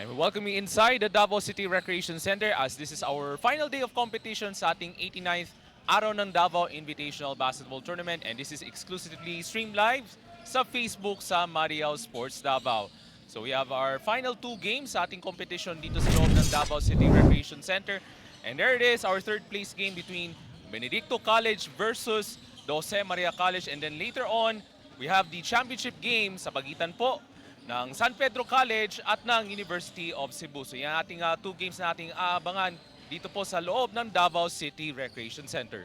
And we welcome you inside the Davao City Recreation Center as this is our final day of competition sa ating 89th Araw ng Davao Invitational Basketball Tournament, and this is exclusively streamed live sa Facebook sa Mariao Sports Davao. So we have our final two games sa ating competition dito sa loob ng Davao City Recreation Center. And there it is, our third place game between Benedicto College versus Jose Maria College. And then later on, we have the championship game sa pagitan po ng San Pedro College at ng University of Cebu. So yan ating two games na ating aabangan dito po sa loob ng Davao City Recreation Center.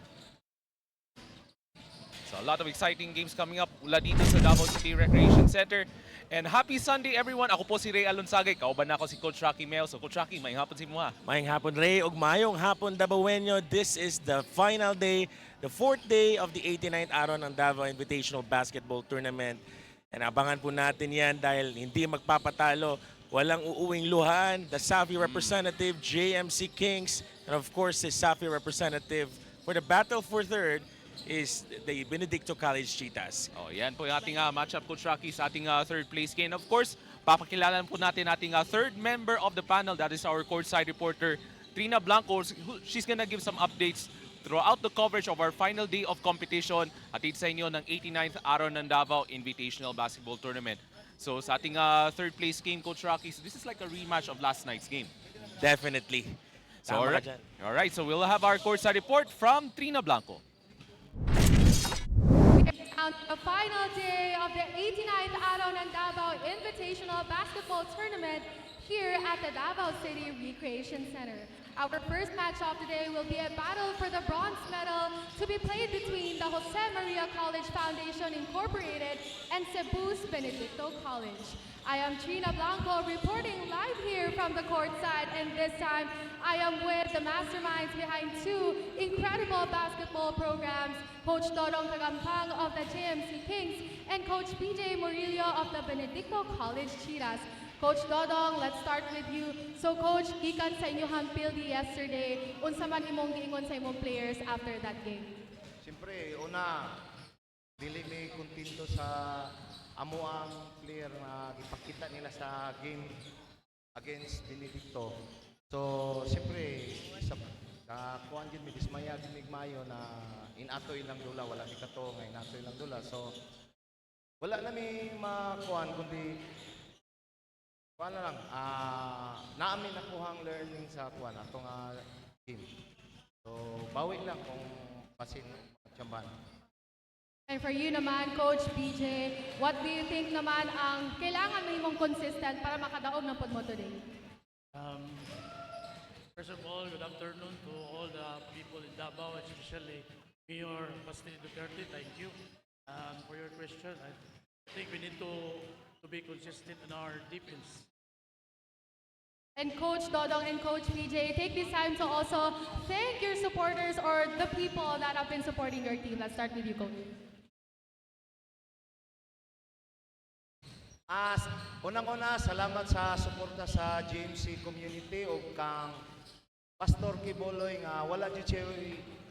So a lot of exciting games coming up mula dito sa Davao City Recreation Center. And happy Sunday everyone! Ako po si Ray Alonsagay. Kauban na ako si Coach Rocky Mel. So Coach Rocky, mayang hapon si mo ha. Mayang hapon Ray, ug mayong hapon Davaoenyo. This is the final day, the fourth day of the 89th Araw ng Davao Invitational Basketball Tournament. And abangan po natin yan dahil hindi magpapatalo. Walang uuwing luhan. The Safi representative, JMC Kings, and of course the Safi representative for the battle for third is the Benedicto College Cheetahs. Oh, yan po yung ating matchup, Coach Rocky, sa ating third place game. Of course, papakilalan po natin ating third member of the panel. That is our courtside reporter, Trina Blanco. She's gonna give some updates throughout the coverage of our final day of competition atid sa inyo ng 89th Araw ng Davao Invitational Basketball Tournament. So sa ating third place game, Coach Rocky, so this is like a rematch of last night's game. Definitely. So all right, so we'll have our courtside report from Trina Blanco. On the final day of the 89th Araw ng Davao Invitational Basketball Tournament here at the Davao City Recreation Center. Our first match of today will be a battle for the bronze medal to be played between the Jose Maria College Foundation Incorporated and Cebu's Benedicto College. I am Trina Blanco reporting live here from the court side, and this time I am with the masterminds behind two incredible basketball programs, Coach Dodong Kagampang of the JMC Kings and Coach PJ Murillo of the Benedicto College Cheetahs. Coach Dodong, let's start with you. So Coach, gikan sa inyong field yesterday, unsa man imong giingon sa imong players after that game? Siyempre, una, dili may kontento sa amo ang player na ipakita nila sa game against Benedicto. So, siyempre, sa kuan din may dismaya din mayo na inatoy lang dula, wala ni kato nga inatoy lang dula. So, wala na may makuan kundi paano lang, naamin ako ang learning sa kuan atong game. So, bawi lang kung pasin tsambahan. And for you naman, Coach PJ, what do you think naman ang kailangan mo imong consistent para makadaog ng pod mo today? First of all, good afternoon to all the people in Davao, especially Mayor Pastor Duterte. Thank you for your question. I think we need to be consistent in our defense. And Coach Dodong and Coach PJ, take this time to also thank your supporters or the people that have been supporting your team. Let's start with you, Coach. Unang-una, salamat sa suporta sa JMC community o kang Pastor Kiboloy nga wala di siya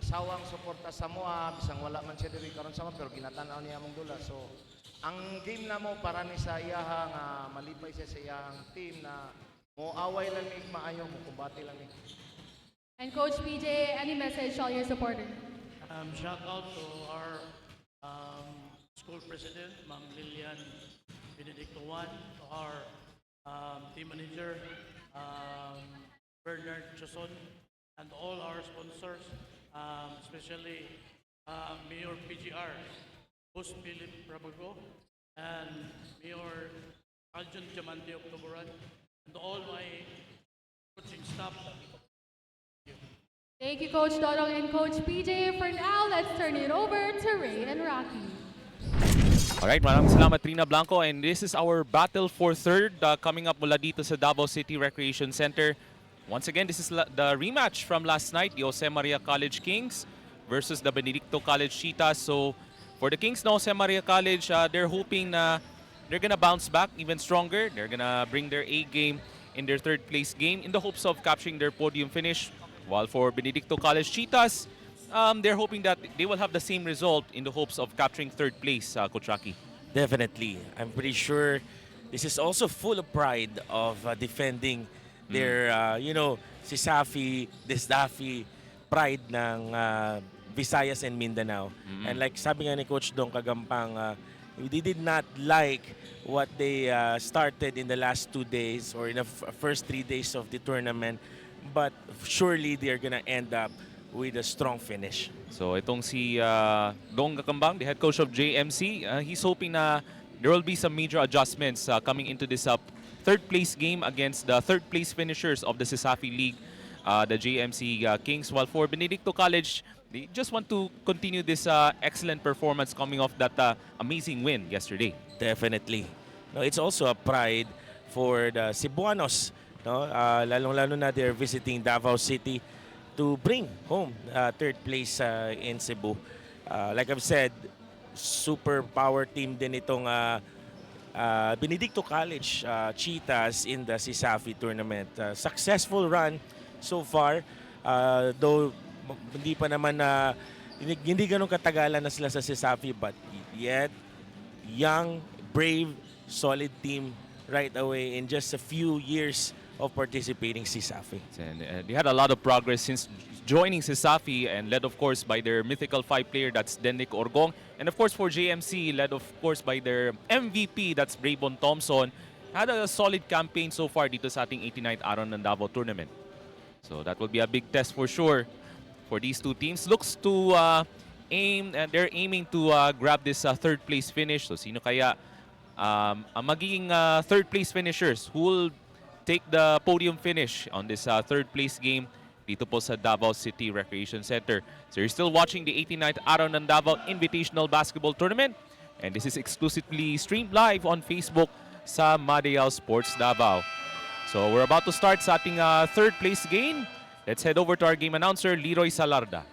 sawang suporta sa moa, bisang wala man siya diri karon sa mo, pero ginatanaw niya among dula. So, ang game na mo para ni sa iyaha nga malipay siya sa iyang team na mo away lang ni maayo mo kumbati lang ni. And Coach PJ, any message to all your supporters? Shout out to our school president, Ma'am Lilian Benedicto 1, to our team manager, Bernard Joson, and all our sponsors, especially Mayor PGR, Host Philip Rabago, and Mayor Aljon Diamante of Tuburan, and all my coaching staff. Thank you, Coach Dodong and Coach PJ. For now, let's turn it over to Ray and Rocky. Alright, maraming salamat Trina Blanco, and this is our battle for third coming up mula dito sa Davao City Recreation Center. Once again, this is the rematch from last night, the Jose Maria College Kings versus the Benedicto College Cheetahs. So for the Kings na Jose Maria College, they're hoping na they're gonna bounce back even stronger. They're gonna bring their A game in their third place game in the hopes of capturing their podium finish. While for Benedicto College Cheetahs, they're hoping that they will have the same result in the hopes of capturing third place, Coach Rocky. Definitely. I'm pretty sure this is also full of pride of defending their, si Safi, Desdafi, pride ng Visayas and Mindanao. And like sabi nga ni Coach Dong Kagampang, they did not like what they started in the last 2 days or in the first 3 days of the tournament. But surely they're gonna end up with a strong finish. So itong si Dong Kakambang, the head coach of JMC, he's hoping na there will be some major adjustments coming into this third place game against the third place finishers of the Sisafi League, the JMC Kings. While for Benedicto College, they just want to continue this excellent performance coming off that amazing win yesterday. Definitely. No, it's also a pride for the Cebuanos. No, lalong-lalo na they're visiting Davao City to bring home third place in Cebu. Like I've said, super power team din itong Benedicto College Cheetahs in the Sisafi tournament. Successful run so far, though hindi pa naman hindi ganun katagalan na sila sa Sisafi, but yet young, brave, solid team right away in just a few years of participating Sisafi. And they had a lot of progress since joining Sisafi, and led of course by their mythical 5 player, that's Dennick Orgong, and of course for JMC, led of course by their MVP, that's Braybon Thompson. Had a solid campaign so far dito sa ating 89th Araw ng Davao tournament. So that will be a big test for sure for these two teams. Looks to they're aiming to grab this third place finish. So sino kaya ang magiging third place finishers who will take the podium finish on this third place game dito po sa Davao City Recreation Center. So you're still watching the 89th Araw ng Davao Invitational Basketball Tournament, and this is exclusively streamed live on Facebook sa Madiao Sports Davao. So we're about to start sa ating third place game. Let's head over to our game announcer, Leroy Salarda.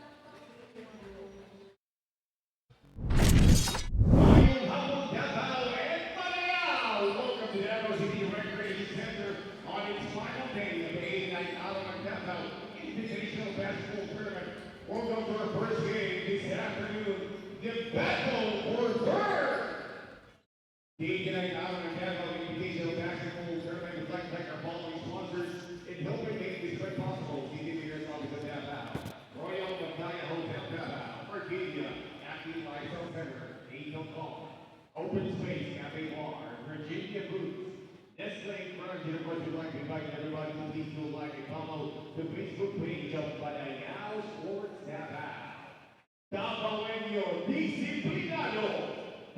Welcome to Araw City Recreation Center on its final day of the 89th Araw ng Davao Invitational Basketball Tournament. Welcome to our first game this afternoon, the battle for third. The 89th Araw ng Davao Invitational Basketball Tournament would like to thank our following sponsors in helping make this event possible. CDB's Office of Davao, Royal Battaya Hotel Davao, Arcadia, Active Lifestyle Center, Angel Call, Open Space Cafe Bar, Virginia Boots, Nestle Crunch, and of course we'd like to invite everybody to please do like and follow the Facebook page of Araw Sports Davao. Davaoenyo disiplinado,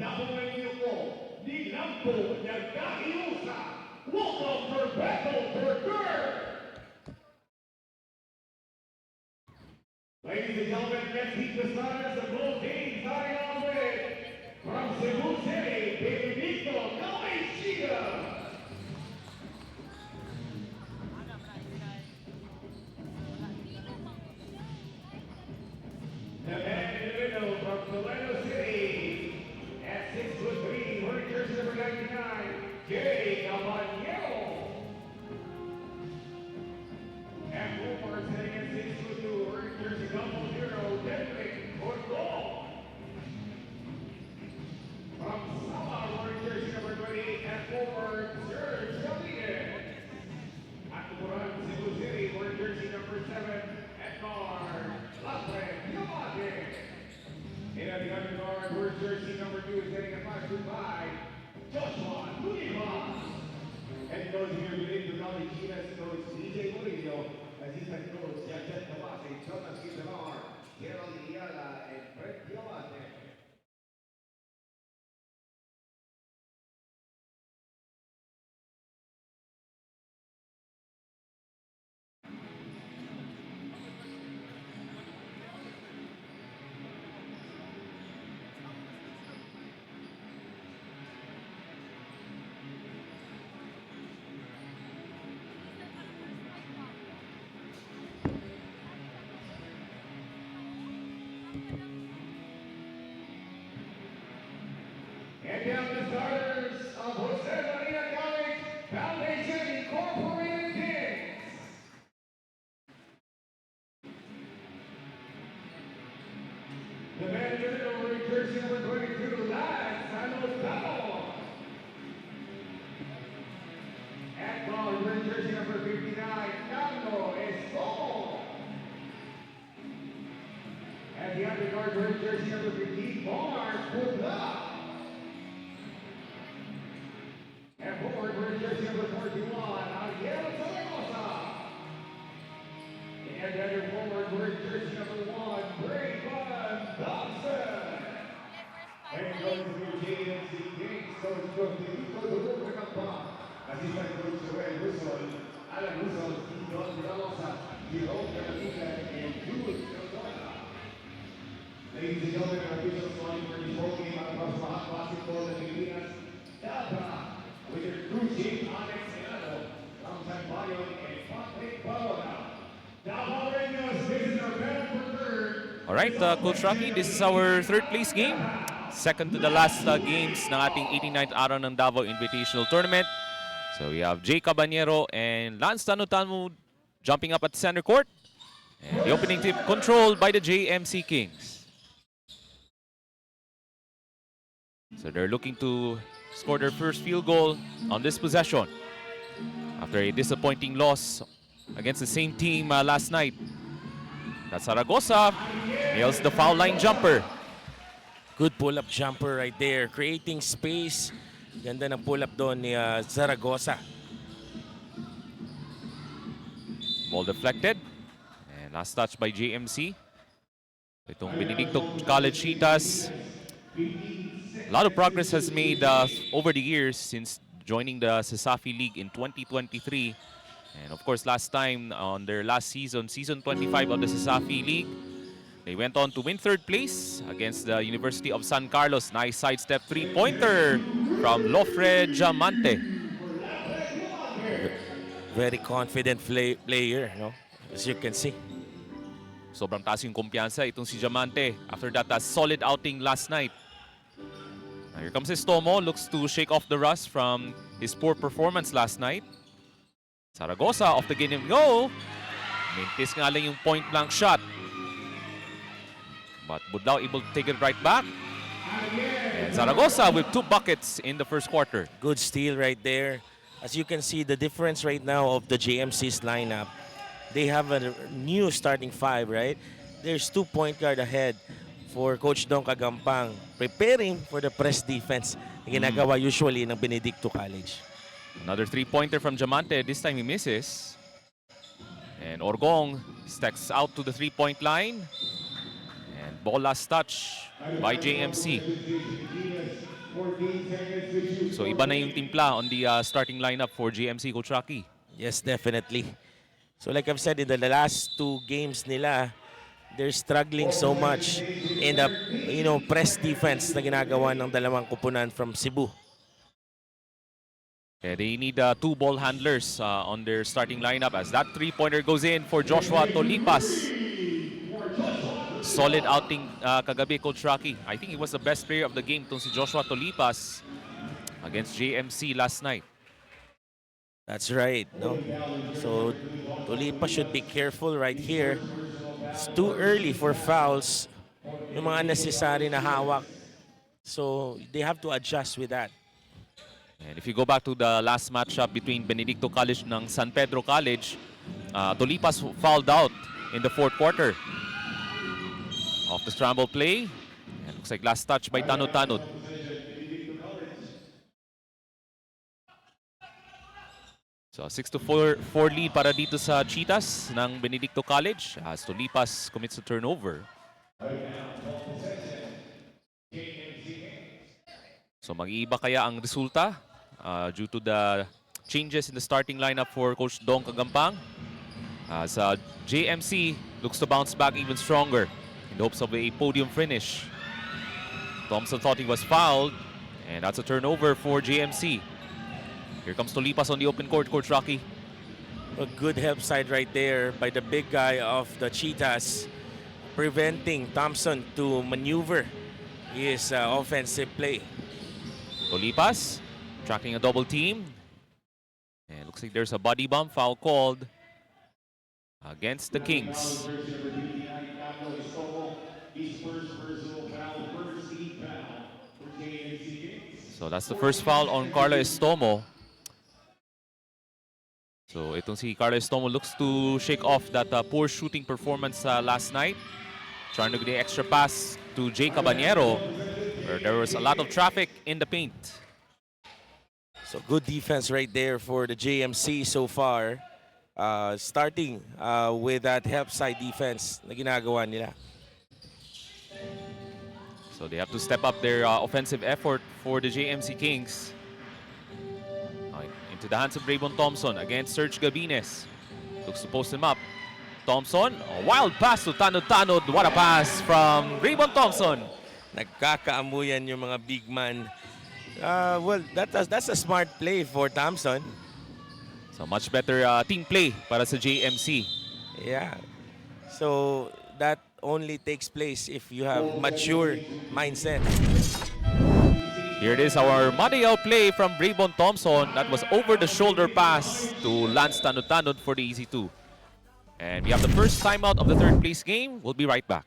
Davaoenyo ko, nilampo, nagkahiusa. Welcome to battle for third. Ladies and gentlemen, let's keep the stars of both teams starting off with from Cebu City, Benedicto, Calixia. The man in the middle from Toledo City, at 6'3", wearing jersey number 99, Jay Caballero. At forward, sitting at 6'2", wearing jersey double zero, Dennick Orgong. From Sabah, wearing jersey number 28, at forward, Serge Galian. At the front, Cebu City, wearing jersey number 7, at guard, Lafred Diamante. And at the underguard, wearing jersey number 2, sitting at 5'5", Joshua Luivas. And those here beneath the College Chinas coach DJ Murillo, assistant coach Jachet Tabase, Jonas Quintanar, Gerald Iala, and Fred Diamante. Carlo Escobar. And the undercard wearing jersey number 15, Mark Pudla. And forward wearing jersey number 41, Ariel Zaragoza. And under forward wearing jersey number 1, Brayvon Thompson. And going to the JMC Kings, Coach Benedicto de Campa. Assistant Coach Joel Russell, Alan Russell, Don Vidalosa, Jerome Canalica, and Jules Cardona. Ladies and gentlemen, our officials calling for the ball game across Mahal Basketball ng Pilipinas. Davao, with your crew chief, Alex Senado, from San Bayon, and Patrick Paola. Davao Rangers, this is our battle for third. All right, Coach Rocky, this is our third place game. Second to the last games ng ating 89th Araw ng Davao Invitational Tournament. So we have Jay Cabanero and Lance Tanutanu jumping up at center court. And the opening tip controlled by the JMC Kings. So they're looking to score their first field goal on this possession after a disappointing loss against the same team last night. That's Zaragoza nails the foul line jumper. Good pull-up jumper right there, creating space. Ganda ng pull-up doon ni Zaragoza. Ball deflected. And last touch by JMC. Itong Benedicto College Cheetahs. A lot of progress has made over the years since joining the Sasafi League in 2023. And of course, last time on their last season, season 25 of the Sasafi League, they went on to win third place against the University of San Carlos. Nice sidestep three-pointer from Lofre Diamante. Very confident player, no? As you can see. Sobrang taas yung kumpiyansa itong si Diamante after that solid outing last night. Now here comes Estomo, looks to shake off the rust from his poor performance last night. Zaragoza off the game and go. Mintis nga lang yung point blank shot. But Budao able to take it right back. And Zaragoza with 2 buckets in the first quarter. Good steal right there. As you can see, the difference right now of the JMC's lineup, they have a new starting 5, right? There's 2 point guard ahead for Coach Don Kagampang, preparing for the press defense na ginagawa usually ng Benedicto College. Another three-pointer from Diamante. This time he misses. And Orgong stacks out to the three-point line. And ball last touch by JMC. So iba na yung timpla on the starting lineup for JMC, Coach Rocky. Yes, definitely. So like I've said, in the last 2 games nila, they're struggling so much in the press defense na ginagawa ng dalawang kupunan from Cebu. Yeah, they need 2 ball handlers on their starting lineup as that three-pointer goes in for Joshua Tolipas. Solid outing kagabi, Coach Rocky. I think he was the best player of the game itong si Joshua Tolipas against JMC last night. That's right, no? So Tolipas should be careful right here. It's too early for fouls. Yung mga necessary na hawak. So they have to adjust with that. And if you go back to the last matchup between Benedicto College and San Pedro College, Tolipas fouled out in the 4th quarter. Off the scramble play. And looks like last touch by Tanod. So 6-4 lead para dito sa Cheetahs ng Benedicto College as Tolipas commits a turnover. So mag-iiba kaya ang resulta due to the changes in the starting lineup for Coach Dong Kagampang. As JMC looks to bounce back even stronger in the hopes of a podium finish. Thompson thought he was fouled, and that's a turnover for JMC. Here comes Tolipas on the open court, Coach Rocky. A good help side right there by the big guy of the Cheetahs, preventing Thompson to maneuver his offensive play. Tolipas tracking a double team. And looks like there's a body bump foul called against the Kings. So that's the first foul on Carlo Estomo. So itong si Carlos Tomo looks to shake off that poor shooting performance last night. Trying to get the extra pass to Jay Caballero, where there was a lot of traffic in the paint. So good defense right there for the JMC so far. Starting with that help side defense na ginagawa nila. So they have to step up their offensive effort for the JMC Kings. Into the hands of Raybon Thompson against Serge Gabines. Looks to post him up. Thompson, a wild pass to Tanod. What a pass from Raybon Thompson. Nagkakaamuyan yung mga big man. Well, that's a smart play for Thompson. So much better team play para sa JMC. Yeah. So that only takes place if you have mature mindset. Here it is, our Madayaw play from Raybon Thompson. That was over the shoulder pass to Lance Tanod for the easy two. And we have the first timeout of the third place game. We'll be right back.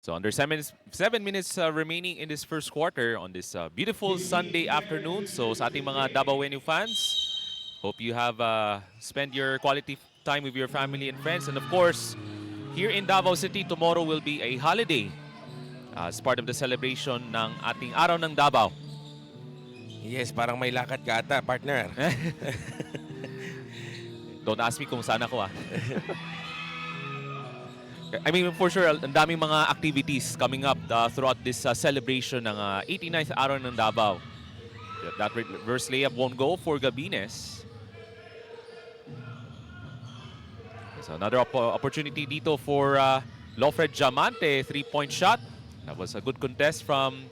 So under 7 minutes remaining in this first quarter on this beautiful Sunday afternoon. So sa ating mga Davaoenyo fans, hope you have spent your quality time with your family and friends. And of course, here in Davao City, tomorrow will be a holiday as part of the celebration ng ating Araw ng Davao. Yes, parang may lakad ka ata, partner. Don't ask me kung saan ako I mean, for sure, ang daming mga activities coming up throughout this celebration ng 89th Araw ng Davao. That reverse layup won't go for Gabines. So another opportunity dito for Lofred Diamante, three-point shot. That was a good contest from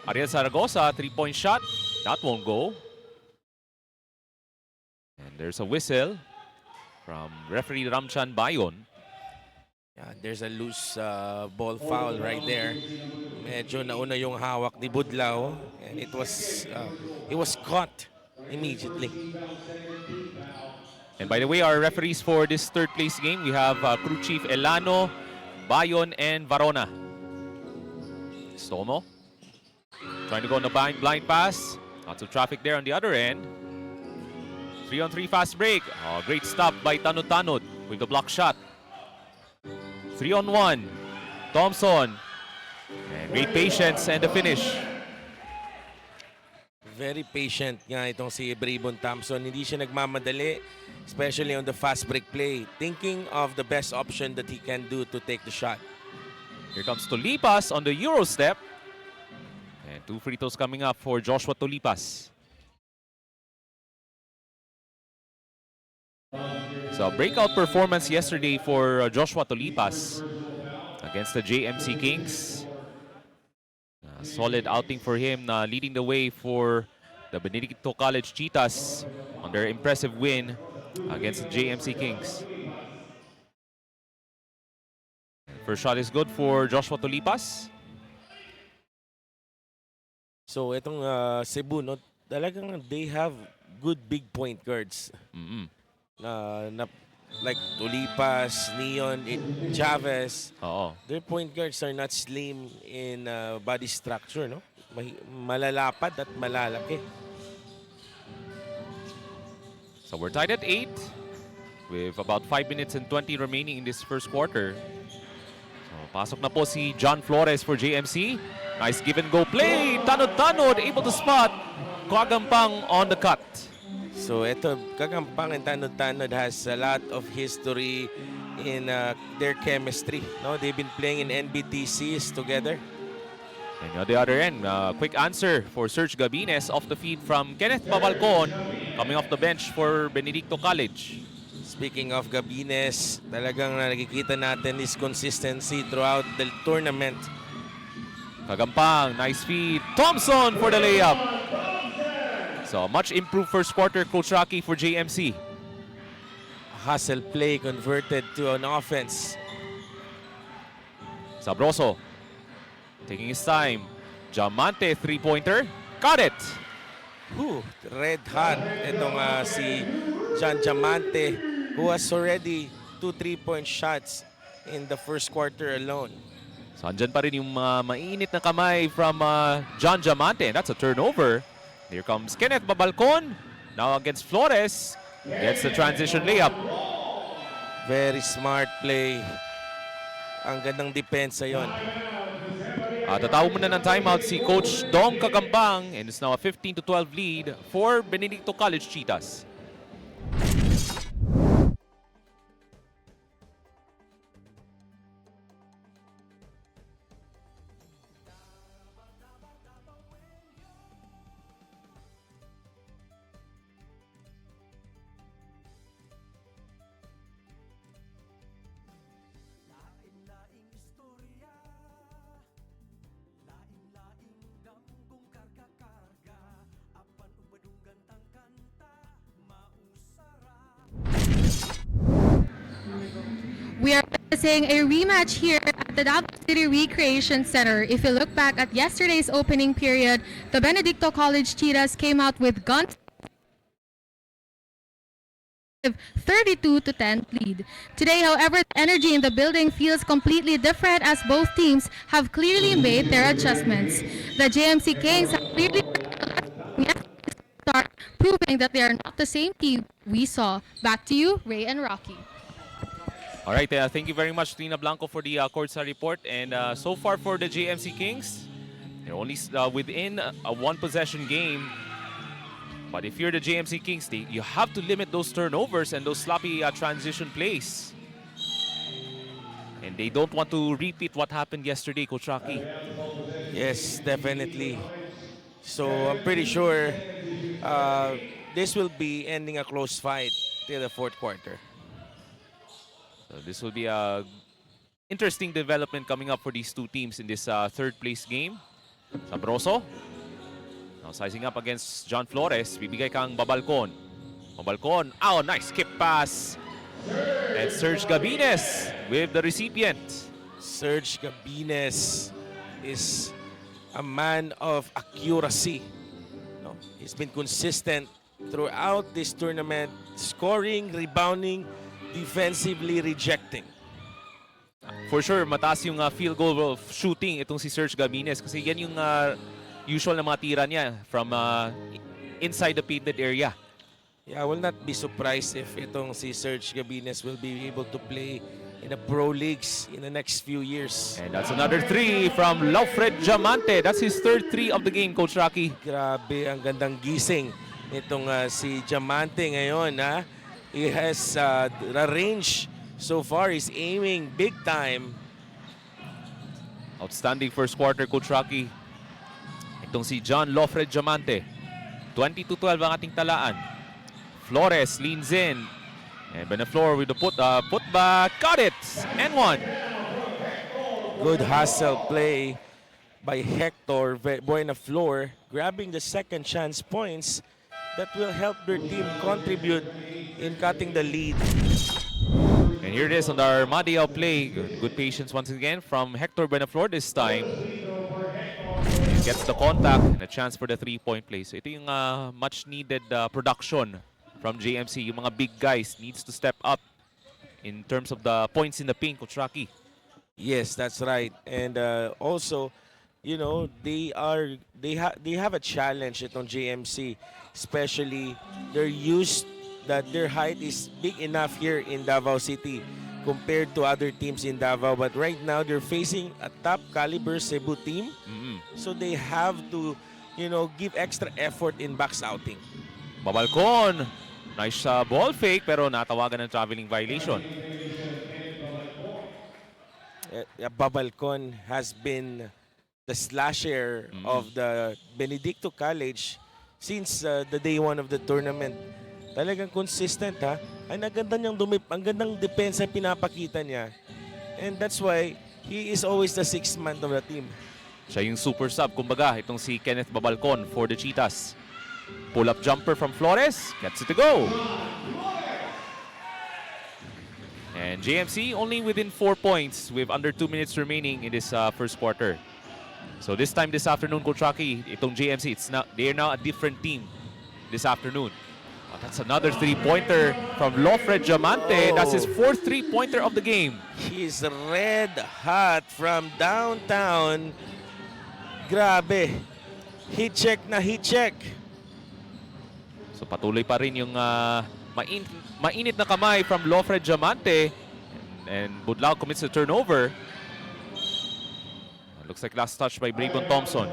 Ariel Zaragoza, three-point shot. That won't go. And there's a whistle from referee Ramchan Bayon. Yeah, there's a loose ball foul right there. Medyo nauna yung hawak ni Budlaw and it was caught immediately. And by the way, our referees for this third place game, we have crew chief Elano, Bayon, and Varona. Stomo trying to go on the blind pass. Lots of traffic there on the other end. 3-on-3 fast break. Oh, great stop by Tanod with the block shot. 3-on-1. Thompson. And great patience and the finish. Very patient nga itong si Raybon Thompson. Hindi siya nagmamadali, especially on the fast break play. Thinking of the best option that he can do to take the shot. Here comes Tolipas on the Euro step. And 2 free throws coming up for Joshua Tolipas. So breakout performance yesterday for Joshua Tolipas against the JMC Kings. Solid outing for him, leading the way for the Benedicto College Cheetahs on their impressive win against the JMC Kings. First shot is good for Joshua Tolipas. So itong Cebu, no, talagang they have good big point guards. Like Tolipas, Neon, Chavez. Oo. Their point guards are not slim in body structure, no? Malalapad at malalaki. So we're tied at 8 with about 5 minutes and 20 remaining in this first quarter. So pasok na po si John Flores for JMC. Nice give and go play. Tanod able to spot. Kagampang on the cut. So ito, Kagampang and Tanod has a lot of history in their chemistry. No, they've been playing in NBTCs together. And on the other end, quick answer for Serge Gabines off the feed from Kenneth Babalcon coming off the bench for Benedicto College. Speaking of Gabines, talagang nakikita natin this consistency throughout the tournament. Kagampang, nice feed. Thompson for the layup. So much improved first quarter, Coach Rocky, for JMC. Hustle play converted to an offense. Sabroso taking his time. Diamante, three-pointer. Got it! Red hot itong si John Diamante, who has already 2 3-point shots in the first quarter alone. So andyan pa rin yung mainit na kamay from John Diamante. That's a turnover. Here comes Kenneth Babalcon. Now against Flores. Gets the transition layup. Very smart play. Ang gandang depensa yon. Tatawag muna ng timeout si Coach Dong Kagampang, and it's now a 15-12 lead for Benedicto College Cheetahs. We are witnessing a rematch here at the Davao City Recreation Center. If you look back at yesterday's opening period, the Benedicto College Cheetahs came out with guns 32-10 lead. Today, however, the energy in the building feels completely different as both teams have clearly made their adjustments. The JMC Kings have clearly start proving that they are not the same team we saw. Back to you, Ray and Rocky. All right, thank you very much, Tina Blanco, for the courtside report. And so far for the JMC Kings, they're only within a one-possession game. But if you're the JMC Kings, you have to limit those turnovers and those sloppy transition plays. And they don't want to repeat what happened yesterday, Coach Rocky. Yes, definitely. So I'm pretty sure this will be ending a close fight till the fourth quarter. So this will be a interesting development coming up for these two teams in this third place game. Sabroso. Now sizing up against John Flores. Bibigay kang Babalcon. Babalcon. Oh, nice skip pass. And Serge Gabines with the recipient. Serge Gabines is a man of accuracy. No, he's been consistent throughout this tournament, scoring, rebounding, defensively rejecting. For sure, mataas yung field goal shooting itong si Serge Gabines kasi yan yung usual na mga tira niya from inside the painted area. Yeah, I will not be surprised if itong si Serge Gabines will be able to play in the pro leagues in the next few years. And that's another three from Laufred Diamante. That's his third three of the game, Coach Rocky. Grabe, ang gandang gising nitong si Diamante ngayon. He has the range so far. He's aiming big time. Outstanding first quarter, Coach Rocky. Itong si John Laufred Diamante. 22-12 ang ating talaan. Flores leans in. And Beneflor with the putback. Got it! And one. Good hustle play by Hector Buenaflor, grabbing the second chance points that will help their team contribute in cutting the lead. And here it is on our Madiao play. Good patience once again from Hector Beneflor this time. And gets the contact and a chance for the three-point play. So ito yung much needed production from JMC. Yung mga big guys needs to step up in terms of the points in the paint, Coach Rocky. Yes, that's right. And also, you know, they have a challenge itong JMC, especially they're used that their height is big enough here in Davao City compared to other teams in Davao. But right now, they're facing a top caliber Cebu team. So they have to, you know, give extra effort in box outing. Babalcon. Nice ball fake pero natawagan ng traveling violation. Babalcon has been the slasher of the Benedicto College since the day one of the tournament. Talagang consistent ha. Ang gandang depensa pinapakita niya. And that's why he is always the sixth man of the team. Siya yung super sub, kumbaga, itong si Kenneth Babalcon for the Cheetahs. Pull-up jumper from Flores, gets it to go. And JMC only within 4 points with under 2 minutes remaining in this first quarter. So this time this afternoon, Coach Rocky, itong JMC, they're now a different team this afternoon. Oh, that's another three-pointer from Lofred Diamante. That's his fourth three-pointer of the game. He's red hot from downtown. Grabe. Heat check na heat check. So patuloy pa rin yung mainit na kamay from Lofred Diamante. And Budlao commits a turnover. Looks like last touch by Brayvon Thompson.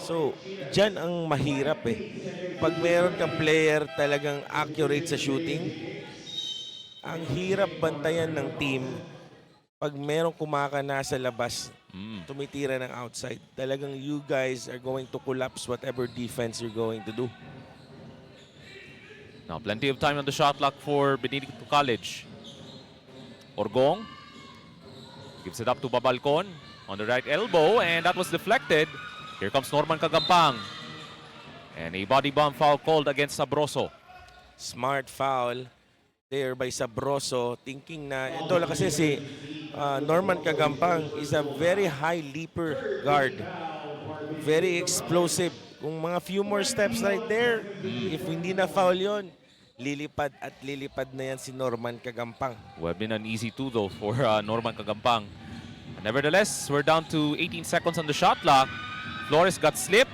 So, dyan ang mahirap Pag meron kang player talagang accurate sa shooting, ang hirap bantayan ng team pag merong kumakana sa labas, tumitira ng outside. Talagang you guys are going to collapse whatever defense you're going to do. Now, plenty of time on the shot clock for Benedicto College. Orgong gives it up to Babalcon on the right elbow, and that was deflected. Here comes Norman Kagampang. And a body bomb foul called against Sabroso. Smart foul there by Sabroso, thinking na ito lang kasi si Norman Kagampang is a very high leaper guard. Very explosive. Kung mga few more steps right there, if hindi na foul yon, lilipad at lilipad na yan si Norman Kagampang. Would have been an easy two though for Norman Kagampang. Nevertheless, we're down to 18 seconds on the shot clock. Flores got slipped.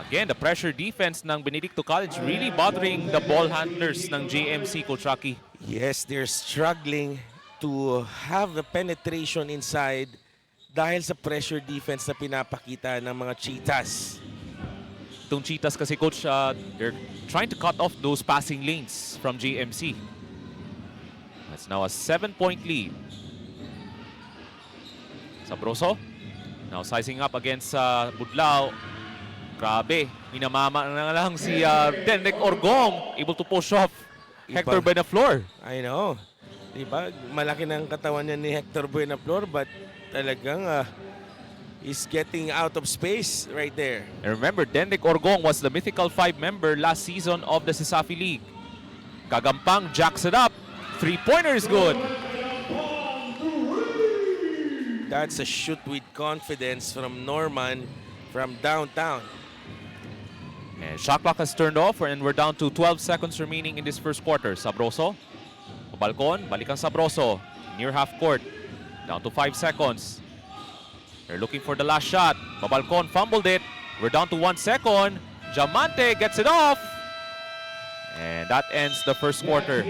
Again, the pressure defense ng Benedicto College really bothering the ball handlers ng JMC, Coach Rocky. Yes, they're struggling to have the penetration inside dahil sa pressure defense na pinapakita ng mga Cheetahs. Itong Cheetahs kasi, Coach, they're trying to cut off those passing lanes from JMC. That's now a 7-point lead. Sabroso, now sizing up against Budlao. Grabe, minamama na lang si Denrick Orgong, able to push off Hector Buenaflor. I know. Diba? Malaki ng katawan niya ni Hector Buenaflor, but talagang is getting out of space right there. And remember, Denrick Orgong was the mythical 5 member last season of the Sisafi League. Kagampang jacks it up. Three-pointer is good. That's a shoot with confidence from Norman from downtown. And shot clock has turned off and we're down to 12 seconds remaining in this first quarter. Sabroso, Babalcon, balikan Sabroso, near half court, down to 5 seconds. They're looking for the last shot. Babalcon fumbled it. We're down to 1 second. Diamante gets it off. And that ends the first quarter.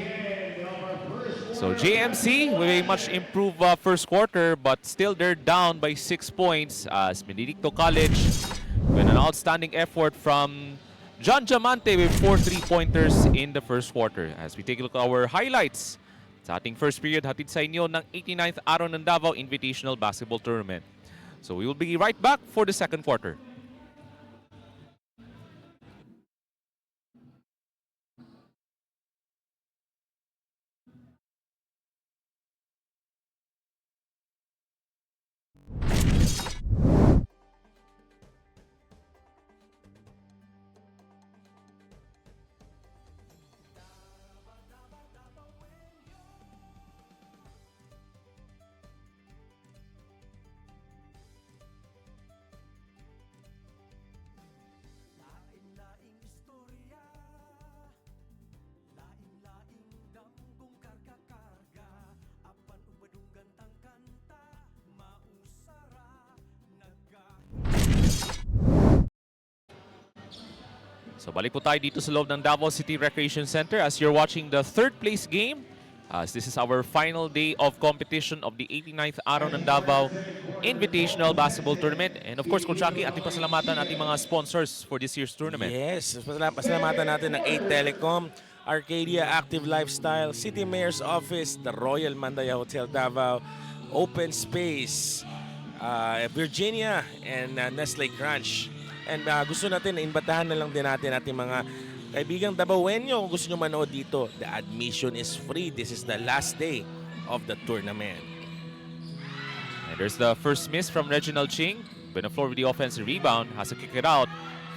So JMC with a much improved first quarter, but still they're down by 6 points as Benedicto College with an outstanding effort from John Diamante with 4 3-pointers in the first quarter. As we take a look at our highlights sa ating first period, hatid sa inyo ng 89th Araw ng Davao Invitational Basketball Tournament. So we will be right back for the second quarter. So balik po tayo dito sa loob ng Davao City Recreation Center as you're watching the third place game. As this is our final day of competition of the 89th Araw ng Davao Invitational Basketball Tournament. And of course, Coach Rocky, ating pasalamatan ating mga sponsors for this year's tournament. Yes, pasalamatan natin ng 8 Telecom, Arcadia Active Lifestyle, City Mayor's Office, the Royal Mandaya Hotel Davao, Open Space, Virginia, and Nestle Crunch. And gusto natin, imbatahan na lang din natin ating mga kaibigang Davaoenyo kung gusto nyo manood dito. The admission is free. This is the last day of the tournament. And there's the first miss from Reginald Ching. Beneflor with the offensive rebound, has to kick it out.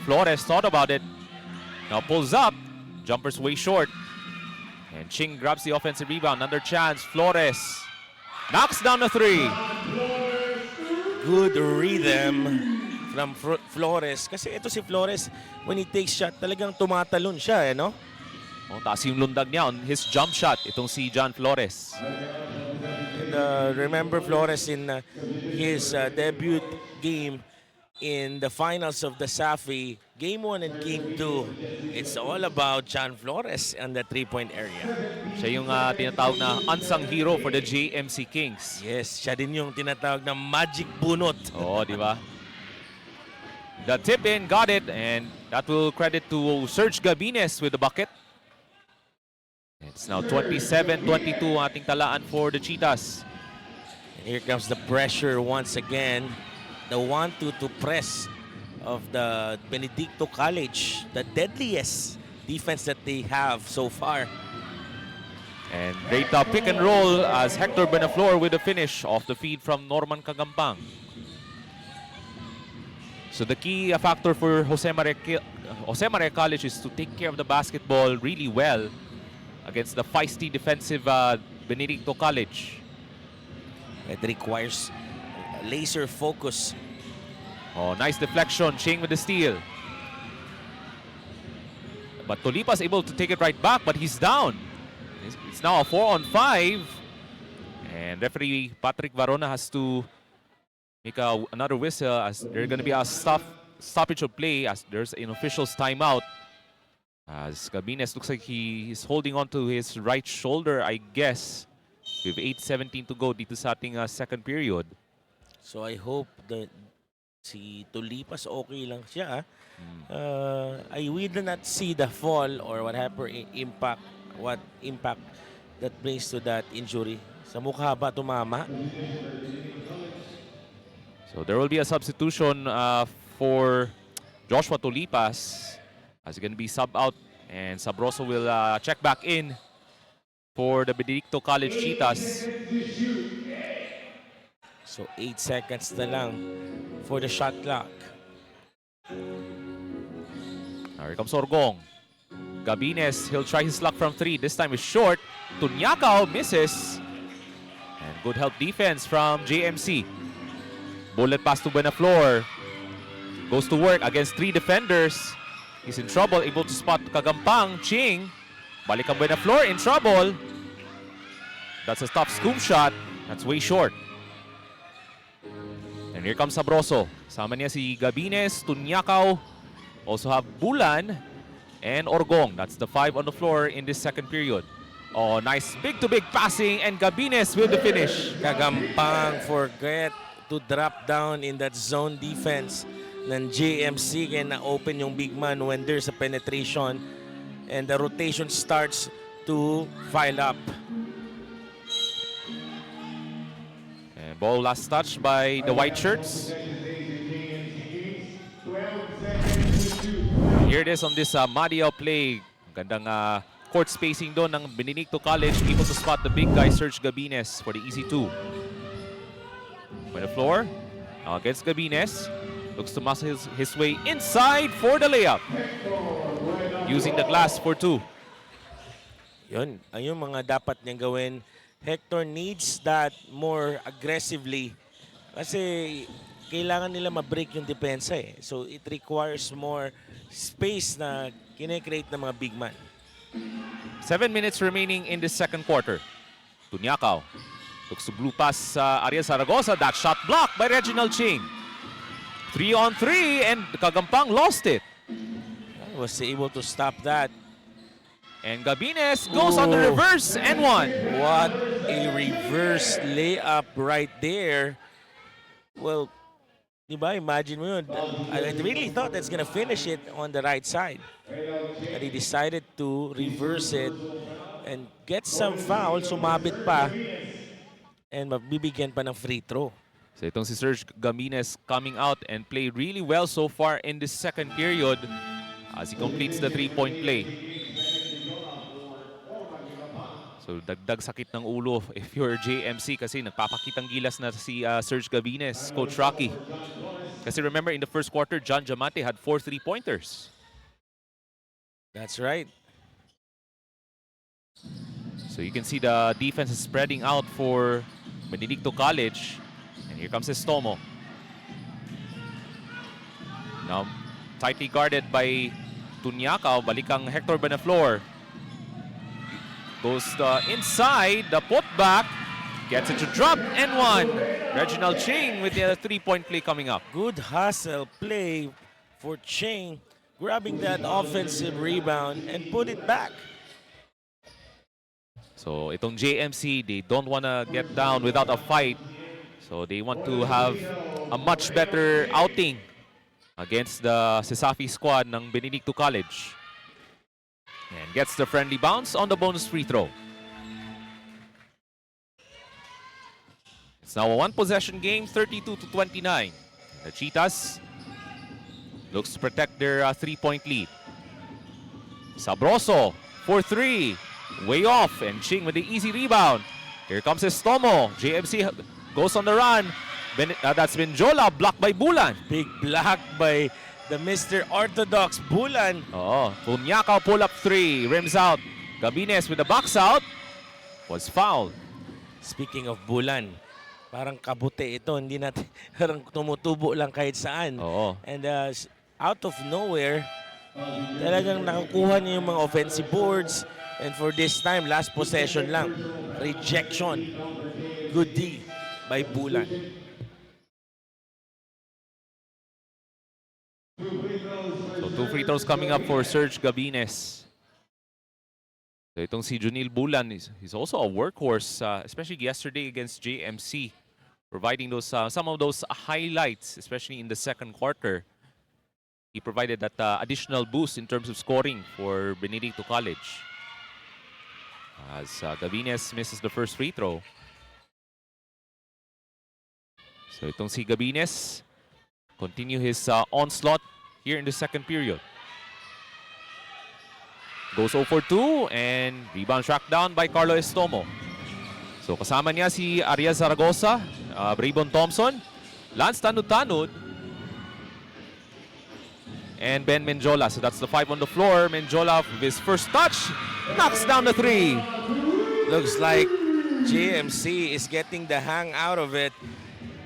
Flores thought about it. Now pulls up. Jumper's way short. And Ching grabs the offensive rebound. Another chance. Flores knocks down the three. Good rhythm from Flores. Kasi ito si Flores, when he takes shot, talagang tumatalon siya, no? Oh, taas yung lundag niya on his jump shot. Itong si John Flores. And remember Flores in his debut game in the finals of the SAFI, Game 1 and Game 2. It's all about John Flores and the three-point area. Siya yung tinatawag na unsung hero for the JMC Kings. Yes, siya din yung tinatawag na magic bunot. Oo, di ba? The tip in, got it, and that will credit to Serge Gabines with the bucket. It's now 27-22 ating talaan for the Cheetahs. And here comes the pressure once again. The 1-2 press of the Benedicto College, the deadliest defense that they have so far. And great pick and roll as Hector Beneflor with the finish off the feed from Norman Kagampang. So the key factor for Jose Maria College is to take care of the basketball really well against the feisty defensive Benedicto College. It requires laser focus. Oh, nice deflection. Ching with the steal. But Tolipas able to take it right back, but he's down. It's now a 4-on-5. And referee Patrick Varona has to make another whistle as there's going to be a stoppage of play as there's an official's timeout. As Gabines looks like he's holding on to his right shoulder, I guess. With 8:17 to go dito sa ating second period. So I hope that si Tolipas okay lang siya. We did not see the fall or what impact that brings to that injury. Sa mukha ba tumama? So there will be a substitution for Joshua Tolipas as he's going to be sub out, and Sabroso will check back in for the Benedicto College Cheetahs. So 8 seconds na lang for the shot clock. Here comes Orgong. Gabines, he'll try his luck from 3. This time is short. Tunyacao misses. And good help defense from JMC. Bullet pass to Beneflor. Goes to work against 3 defenders. He's in trouble, able to spot Kagampang. Ching. Balik ang Beneflor, in trouble. That's a tough scoop shot. That's way short. And here comes Sabroso. Sama niya si Gabines, Tunyacao. Also have Bulan and Orgong. That's the 5 on the floor in this second period. Oh, nice big-to-big passing, and Gabines with the finish. Kagampang forget to drop down in that zone defense ng JMC kaya na-open yung big man when there's a penetration and the rotation starts to file up. And ball last touched by the white shirts. Here it is on this Madia play. Gandang court spacing doon ng Benedicto College. Able to spot the big guy, Serge Gabines, for the easy 2. Beneflor, now against Gabines. Looks to muscle his way inside for the layup. Using the glass for 2. Yun, ayun mga dapat niyang gawin. Hector needs that more aggressively kasi kailangan nila ma-break yung depensa eh. So it requires more space na kine-create ng mga big man. 7 minutes remaining in the second quarter. Tunyacao looks to blue pass Ariel Zaragoza. That shot blocked by Reginald Ching. 3-on-3 and Kagampang lost it. Was able to stop that. And Gabines goes on the reverse and 1. What a reverse layup right there. Well, diba, imagine mo yun. I really thought that's gonna finish it on the right side. But he decided to reverse it and get some foul, sumabit pa, and mabibigyan pa ng free throw. So itong si Serge Gabines coming out and played really well so far in this second period as he completes the 3-point play. So So dagdag sakit ng ulo if you're JMC kasi nagpapakitang gilas na si Serge Gavines, Coach Rocky. Kasi remember in the first quarter, John Diamante had 4 3-pointers. That's right. So you can see the defense is spreading out for Benedicto College. And here comes Estomo. Now tightly guarded by Tunyacao. Balikang Hector Benaflor. Goes inside, the putback. Gets it to drop and one. Reginald Ching with the 3-point play coming up. Good hustle play for Ching, grabbing that offensive rebound and put it back. So itong JMC, they don't want to get down without a fight. So they want to have a much better outing against the Sisafi squad ng Benedicto College. And gets the friendly bounce on the bonus free throw. It's now a one-possession game, 32-29. The Cheetahs looks to protect their 3-point lead. Sabroso, 4-3, way off, and Ching with the easy rebound. Here comes Estomo. JMC goes on the run. That's Benjola, blocked by Bulan. Big block by the Mr. Orthodox Bulan. Oh, Tunyacao pull up 3, rims out. Gabines with the box out was fouled. Speaking of Bulan, parang kabute ito, hindi natin parang tumutubo lang kahit saan. Oo. And out of nowhere, talagang nakakuha niya yung mga offensive boards. And for this time, last possession lang, rejection. Good D by Bulan. So 2 free throws coming up for Serge Gabines. So itong si Junil Bulan, he's also a workhorse, especially yesterday against JMC, providing those some of those highlights, especially in the second quarter. He provided that additional boost in terms of scoring for Benedicto College. As Gabines misses the first free throw. So itong si Gabines continue his onslaught here in the second period. Goes 0 for 2 and rebound tracked down by Carlo Estomo. So kasama niya si Ariel Zaragoza, Braybon Thompson, Lance Tanud-Tanud, and Ben Menjola. So that's the 5 on the floor. Menjola with his first touch knocks down the 3. Looks like JMC is getting the hang out of it.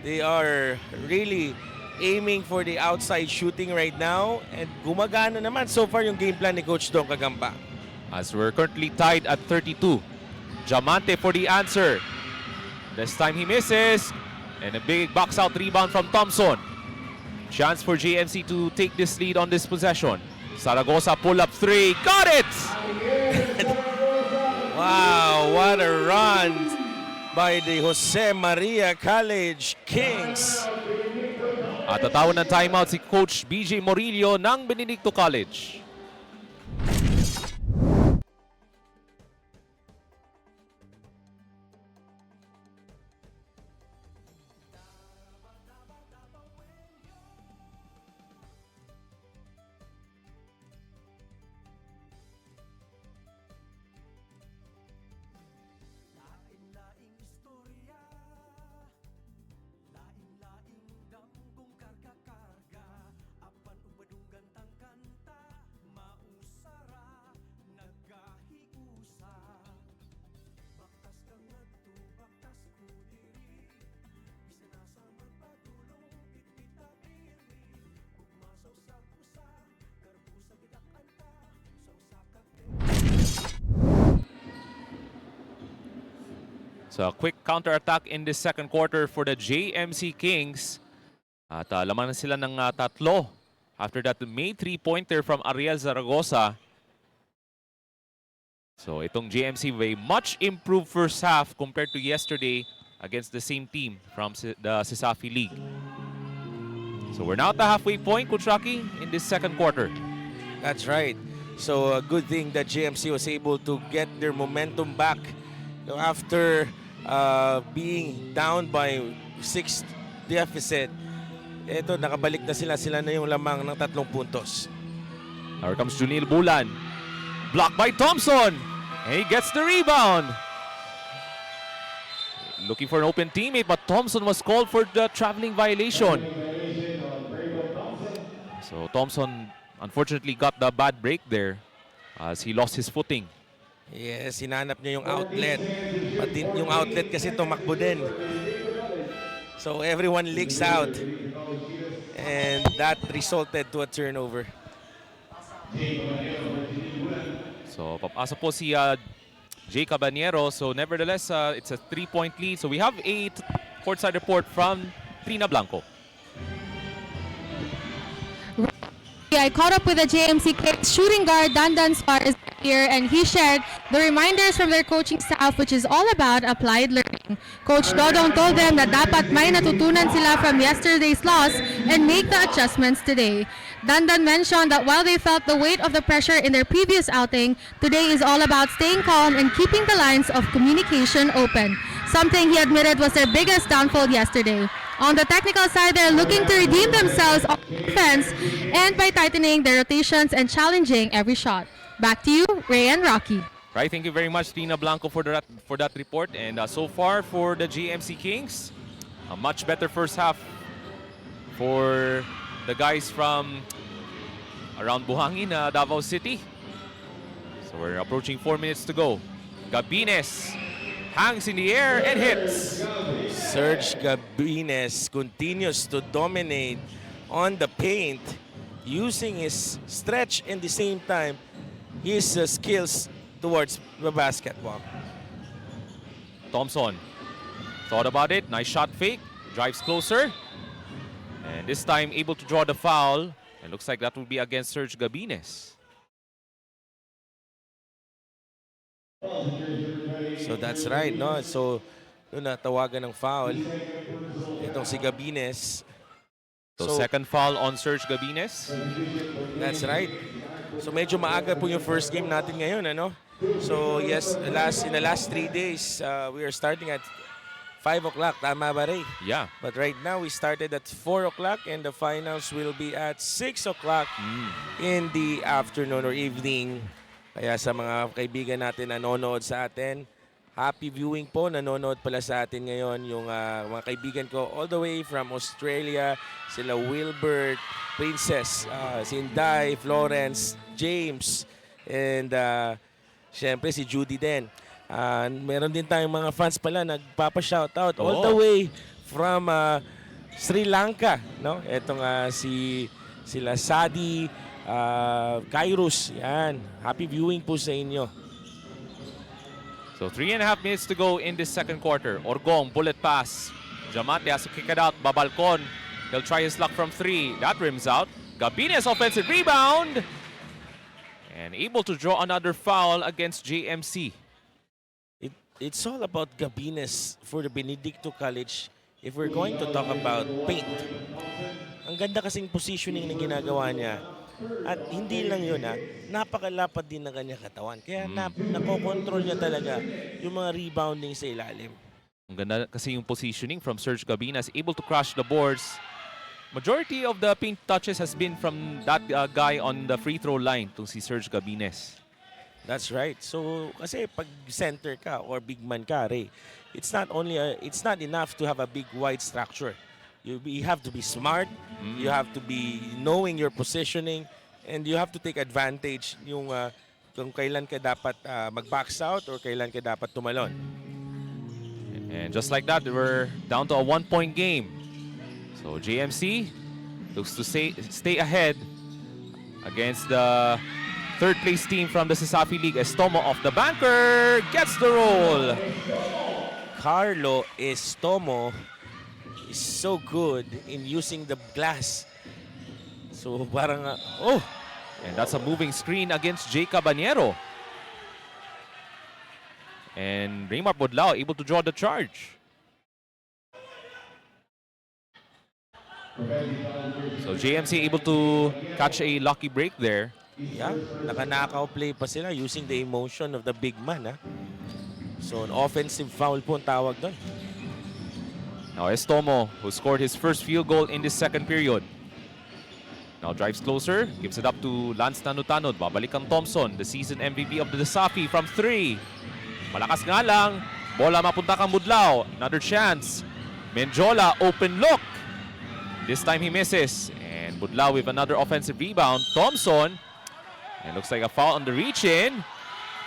They are really aiming for the outside shooting right now. And gumagana naman so far yung game plan ni Coach Don Kagamba. As we're currently tied at 32. Diamante for the answer. This time he misses. And a big box out rebound from Thompson. Chance for JMC to take this lead on this possession. Zaragoza pull up 3. Got it! Wow, what a run by the Jose Maria College Kings. At tatawan ng timeout si Coach BJ Morillo ng Benedicto College. So a quick counter-attack in this second quarter for the JMC Kings. At laman na sila ng tatlo. After that, made 3-pointer from Ariel Zaragoza. So itong JMC with a much improved first half compared to yesterday against the same team from the Sisafi League. So we're now at the halfway point, Coach Rocky, in this second quarter. That's right. So a good thing that JMC was able to get their momentum back after being down by 6 deficit. Ito, nakabalik na sila. Sila na yung lamang ng 3 puntos. Here comes Junil Bulan. Blocked by Thompson. And he gets the rebound. looking for an open teammate, but Thompson was called for the traveling violation. So Thompson unfortunately got the bad break there as he lost his footing. Yes, hinanap niya yung outlet. Pati yung outlet kasi tumakbo din. So everyone leaks out. And that resulted to a turnover. So papasa po si Jay Cabaniero. So nevertheless, it's a 3-point lead. So we have a courtside report from Trina Blanco. I caught up with the JMC Kings shooting guard Dandan Suarez here, and he shared the reminders from their coaching staff, which is all about applied learning. Coach Dodong told them that dapat may natutunan sila from yesterday's loss and make the adjustments today. Dandan mentioned that while they felt the weight of the pressure in their previous outing, today is all about staying calm and keeping the lines of communication open, something he admitted was their biggest downfall yesterday. On the technical side, they're looking to redeem themselves on defense and by tightening their rotations and challenging every shot. Back to you, Ray and Rocky. Right, thank you very much, Tina Blanco, for that report. And so far for the JMC Kings, a much better first half for the guys from around Buhangin, Davao City. So we're approaching 4 minutes to go. Gabines hangs in the air and hits. Serge Gabines continues to dominate on the paint using his stretch and the same time his skills towards the basketball. Thompson thought about it. Nice shot fake. Drives closer. And this time able to draw the foul. It looks like that will be against Serge Gabines. So that's right, no? So, doon natawagan ng foul. Itong si Gabines. So second foul on Serge Gabines. That's right. So medyo maaga po yung first game natin ngayon, ano? So yes, in the last 3 days, we are starting at 5 o'clock. Tama ba, Ray? Yeah. But right now, we started at 4 o'clock and the finals will be at 6 o'clock in the afternoon or evening. Kaya sa mga kaibigan natin na nanonood sa atin, happy viewing po. Nanonood pala sa atin ngayon yung mga kaibigan ko all the way from Australia. Sila Wilbert, Princess, Sinday, Florence, James, and syempre si Judy din. Meron din tayong mga fans pala nagpapa-shoutout all the way from Sri Lanka, no? Etong sila Sadi, Kairos, yan. Happy viewing po sa inyo. So 3.5 minutes to go in this second quarter. Orgong, bullet pass. Jamate has to kick it out. Babalcon, he'll try his luck from 3. That rims out. Gabines offensive rebound. And able to draw another foul against JMC. It's all about Gabines for the Benedicto College if we're going to talk about paint. Ang ganda kasing positioning na ginagawa niya. At hindi lang yun, napakalapad din ng kanyang katawan. Kaya nakokontrol niya talaga yung mga rebounding sa ilalim. Ang ganda kasi yung positioning from Serge Gabines, able to crush the boards. Majority of the paint touches has been from that guy on the free throw line, to si Serge Gabines. That's right. So, kasi pag center ka or big man ka, Ray, it's not enough to have a big wide structure. You have to be smart, you have to be knowing your positioning, and you have to take advantage yung kung kailan ka dapat mag-box out or kailan ka dapat tumalon. And just like that, we're down to a 1-point game. So JMC looks to stay ahead against the third place team from the Sasafi League. Estomo off the banker, gets the roll. Carlo Estomo is so good in using the glass. So parang, And that's a moving screen against Jay Cabaniero. And Raymar Bodlao able to draw the charge. So JMC able to catch a lucky break there. yeah, naka-knockout play pa sila using the emotion of the big man. So an offensive foul po ang tawag doon. Now Estomo, who scored his first field goal in this second period. Now drives closer, gives it up to Lance Tanutanod. Babalik ang Thompson, the season MVP of the Safi from 3. Malakas nga lang, Bola mapunta kang Budlao. Another chance. Menjola, open look. This time he misses. And Budlao with another offensive rebound. Thompson. And looks like a foul on the reach-in.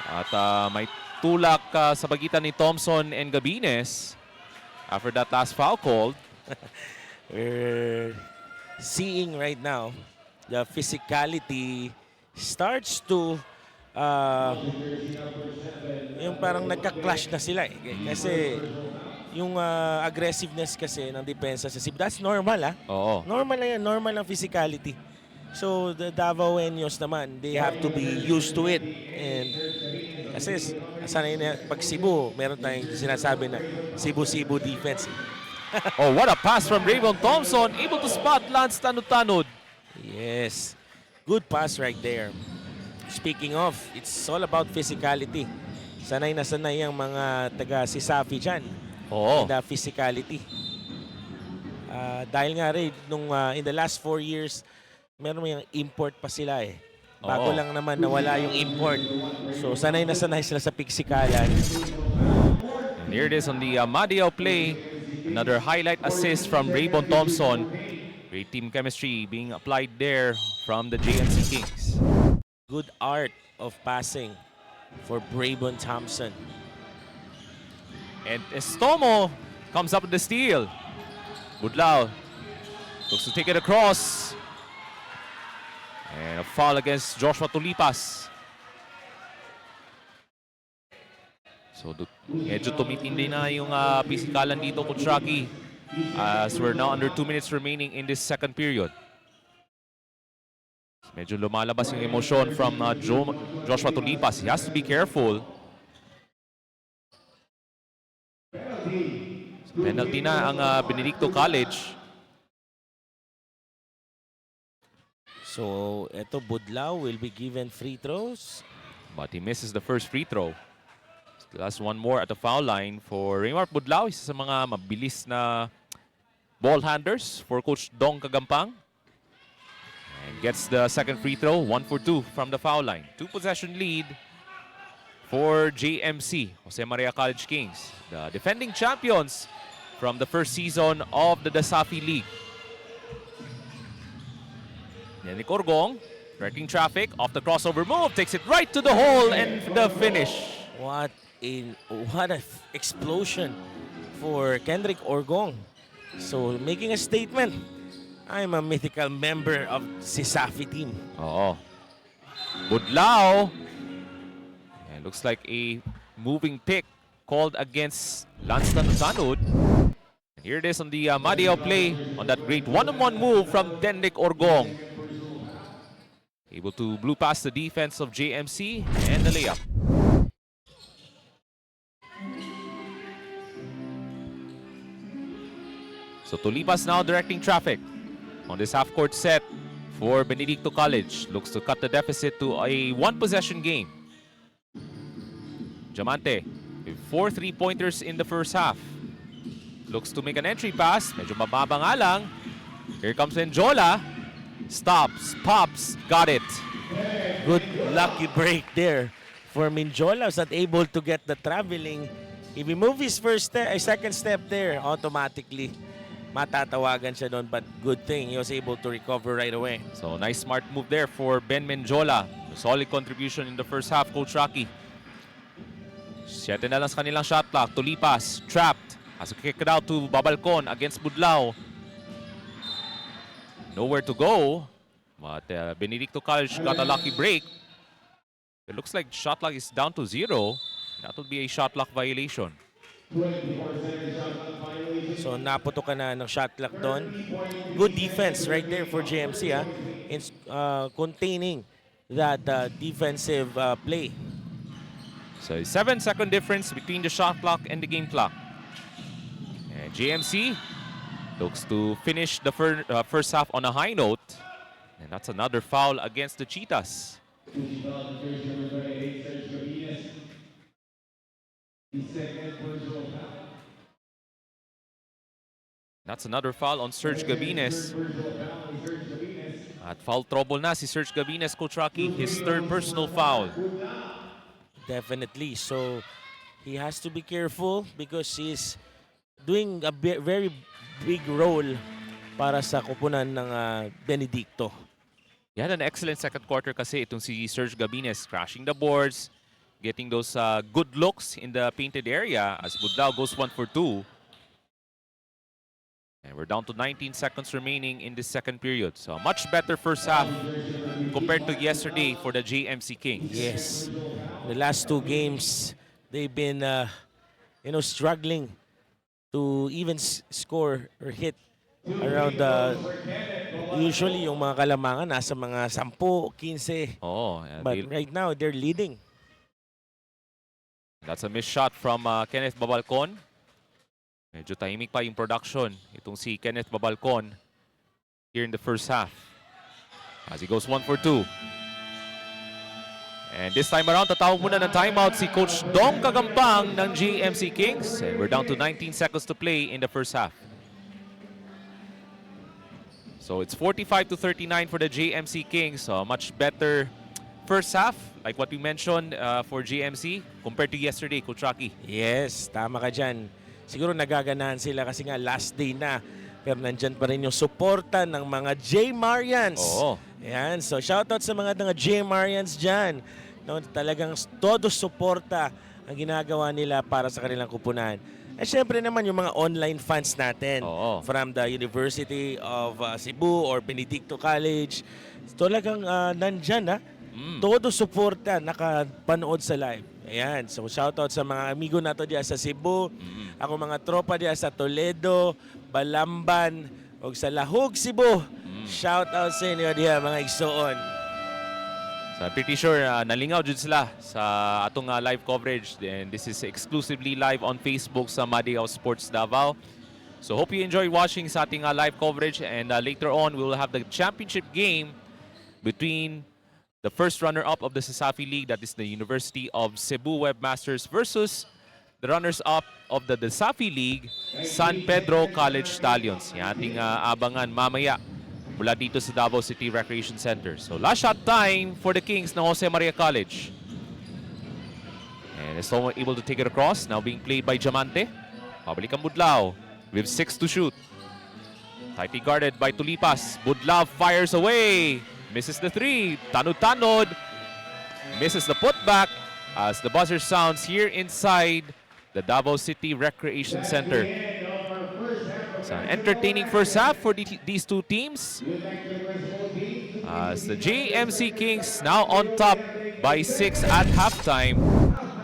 At may tulak sa pagitan ni Thompson and Gabines after that last foul called. We're seeing right now the physicality starts to yung parang nagka-clash na sila kasi yung aggressiveness kasi ng depensa sa Cebu, that's normal Oo. normal na yan, normal ang physicality. So the Davaoenos naman, they have to be used to it. And kasi sanay na pag Cebu, meron tayong sinasabi na Cebu defense. Oh, what a pass from Raymond Thompson. Able to spot Lance Tanod-Tanod. Yes. Good pass right there. Speaking of, it's all about physicality. Sanay na sanay ang mga taga-Sisafi dyan. Oo. The physicality. Dahil nga rin, in the last 4 years, meron yung import pa sila Bago Oo. lang naman nawala yung import. So sanay na sanay sila sa pigsikalan. And here it is on the Madiao play. Another highlight assist from Raybon Thompson. Great team chemistry being applied there from the JMC Kings. Good art of passing for Braybon Thompson. And Estomo comes up with the steal. Budlao looks to take it across. And a foul against Joshua Tulipas. So medyo tumitindi na yung pisikalan dito, Coach Rocky, as we're now under 2 minutes remaining in this second period. Medyo lumalabas yung emosyon from Joshua Tulipas. He has to be careful. So, penalty na ang Benedicto College. So eto, Budlao will be given free throws. But he misses the first free throw. Still has one more at the foul line for Raymart Budlao. Isa sa mga mabilis na ball handlers for Coach Dong Kagampang. And gets the second free throw, 1 for 2 from the foul line. 2-possession lead for JMC, Jose Maria College Kings, the defending champions from the first season of the Dasafi League. Yannick Orgong, directing traffic, off the crossover move, takes it right to the hole and the finish. What a explosion for Kendrick Orgong. So making a statement. I'm a mythical member of Sisafi team. Oo. Budlao. And looks like a moving pick called against Lance Tanod. And here it is on the Madiao play on that great one-on-one move from Kendrick Orgong. Able to blue past the defense of JMC and the layup. So Tulipas now directing traffic on this half-court set for Benedicto College. Looks to cut the deficit to a one-possession game. Diamante with 4 3-pointers in the first half. Looks to make an entry pass. Medyo mababa nga lang. Here comes Enjola. Stops, pops, got it. Good lucky break there for Minjola. Was not able to get the traveling. If he move his second step there, automatically matatawagan siya doon. But good thing he was able to recover right away. So nice smart move there for Ben Menjola. Solid contribution in the first half, Coach Rocky. 7 na lang sa kanilang shot clock. Tulipas, trapped. Has to kick it out to Babalcon against Budlao. Nowhere to go. But Benedicto College got a lucky break. It looks like shot clock is down to 0. That would be a shot clock violation. So naputok ka na ng shot clock doon. Good defense right there for JMC in containing that defensive play. So 7-second difference between the shot clock and the game clock. And JMC looks to finish the first half on a high note. And that's another foul against the Cheetahs. That's another foul on Serge Gabines. At foul trouble na si Serge Gabines, Coach Rocky. His third personal foul. Definitely. So he has to be careful because he's doing a very big role para sa kupunan ng Benedicto. He had an excellent second quarter kasi itong si Serge Gabines crashing the boards, getting those good looks in the painted area as Budlao goes 1 for 2. And we're down to 19 seconds remaining in this second period. So a much better first half compared to yesterday for the JMC Kings. Yes, the last two games they've been struggling to even score or hit around usually yung mga kalamangan nasa mga 10, 15. Oh, But right now they're leading. that's a missed shot from Kenneth Babalcon. Medyo tahimik pa yung production itong si Kenneth Babalcon here in the first half. As he goes 1 for 2. And this time around, tatawag muna ng timeout si Coach Dong Kagampang ng JMC Kings. And we're down to 19 seconds to play in the first half. So it's 45-39 for the JMC Kings. So a much better first half, like what we mentioned for JMC compared to yesterday, Coach Rocky. Yes, tama ka dyan. Siguro nagaganahan sila kasi nga last day na. Pero nandyan pa rin yung suporta ng mga J. Marians. Oo. Ayan, so shoutout sa mga J. Marians dyan. No, talagang todo suporta ang ginagawa nila para sa kanilang kupunan. At syempre naman yung mga online fans natin from the University of Cebu or Benedicto College. Talagang nandyan todo suporta nakapanood sa live. Ayan, so shoutout sa mga amigo nato diyan sa Cebu. Ako mga tropa diyan sa Toledo, Balamban, o sa Lahog, Cebu. Shoutout sa inyo diyan mga igsoon. So I'm pretty sure nalingaw jud sila sa atong live coverage, and this is exclusively live on Facebook sa Madiaw Sports Davao. So hope you enjoy watching sa ating live coverage, and later on we will have the championship game between the first runner-up of the Sasafi League, that is the University of Cebu Webmasters, versus the runners-up of the Sasafi League, San Pedro College Stallions. Yan ating abangan mamaya mula dito sa Davao City Recreation Center. So last shot time for the Kings ng Jose Maria College. And it's able to take it across. Now being played by Diamante. Pabalik ang Budlao with 6 to shoot. Tightly guarded by Tulipas. Budlao fires away. Misses the 3. Tanod-tanod. Misses the putback as the buzzer sounds here inside the Davao City Recreation Center. It's an entertaining first half for these two teams. As the JMC Kings now on top by 6 at halftime.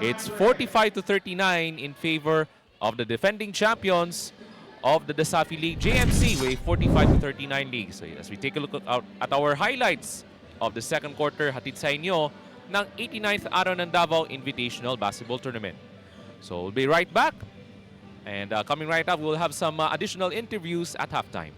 It's 45-39 in favor of the defending champions of the Sasafi League, JMC, with 45-39 league. So as we take a look at our highlights of the second quarter, hatid sa inyo ng 89th Araw ng Davao Invitational Basketball Tournament. So we'll be right back. And coming right up, we'll have some additional interviews at halftime.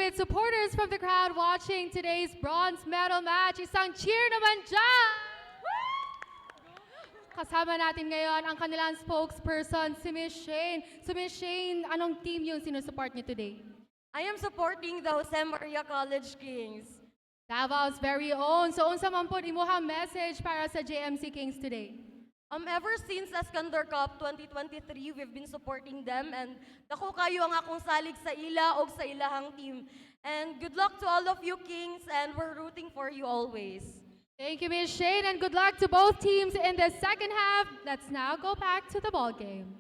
with supporters from the crowd watching today's bronze medal match. Isang cheer naman dyan! Kasama natin ngayon ang kanilang spokesperson, si Miss Shane. So Miss Shane, anong team yung sinusupport niyo today? I am supporting the Jose Maria College Kings. Davao's very own. So unsa man po imuhang message para sa JMC Kings today? Ever since Iskander Cup 2023, we've been supporting them and dako kayo ang akong salig sa ila o sa ilahang team. And good luck to all of you Kings and we're rooting for you always. Thank you, Miss Shane, and good luck to both teams in the second half. Let's now go back to the ball game.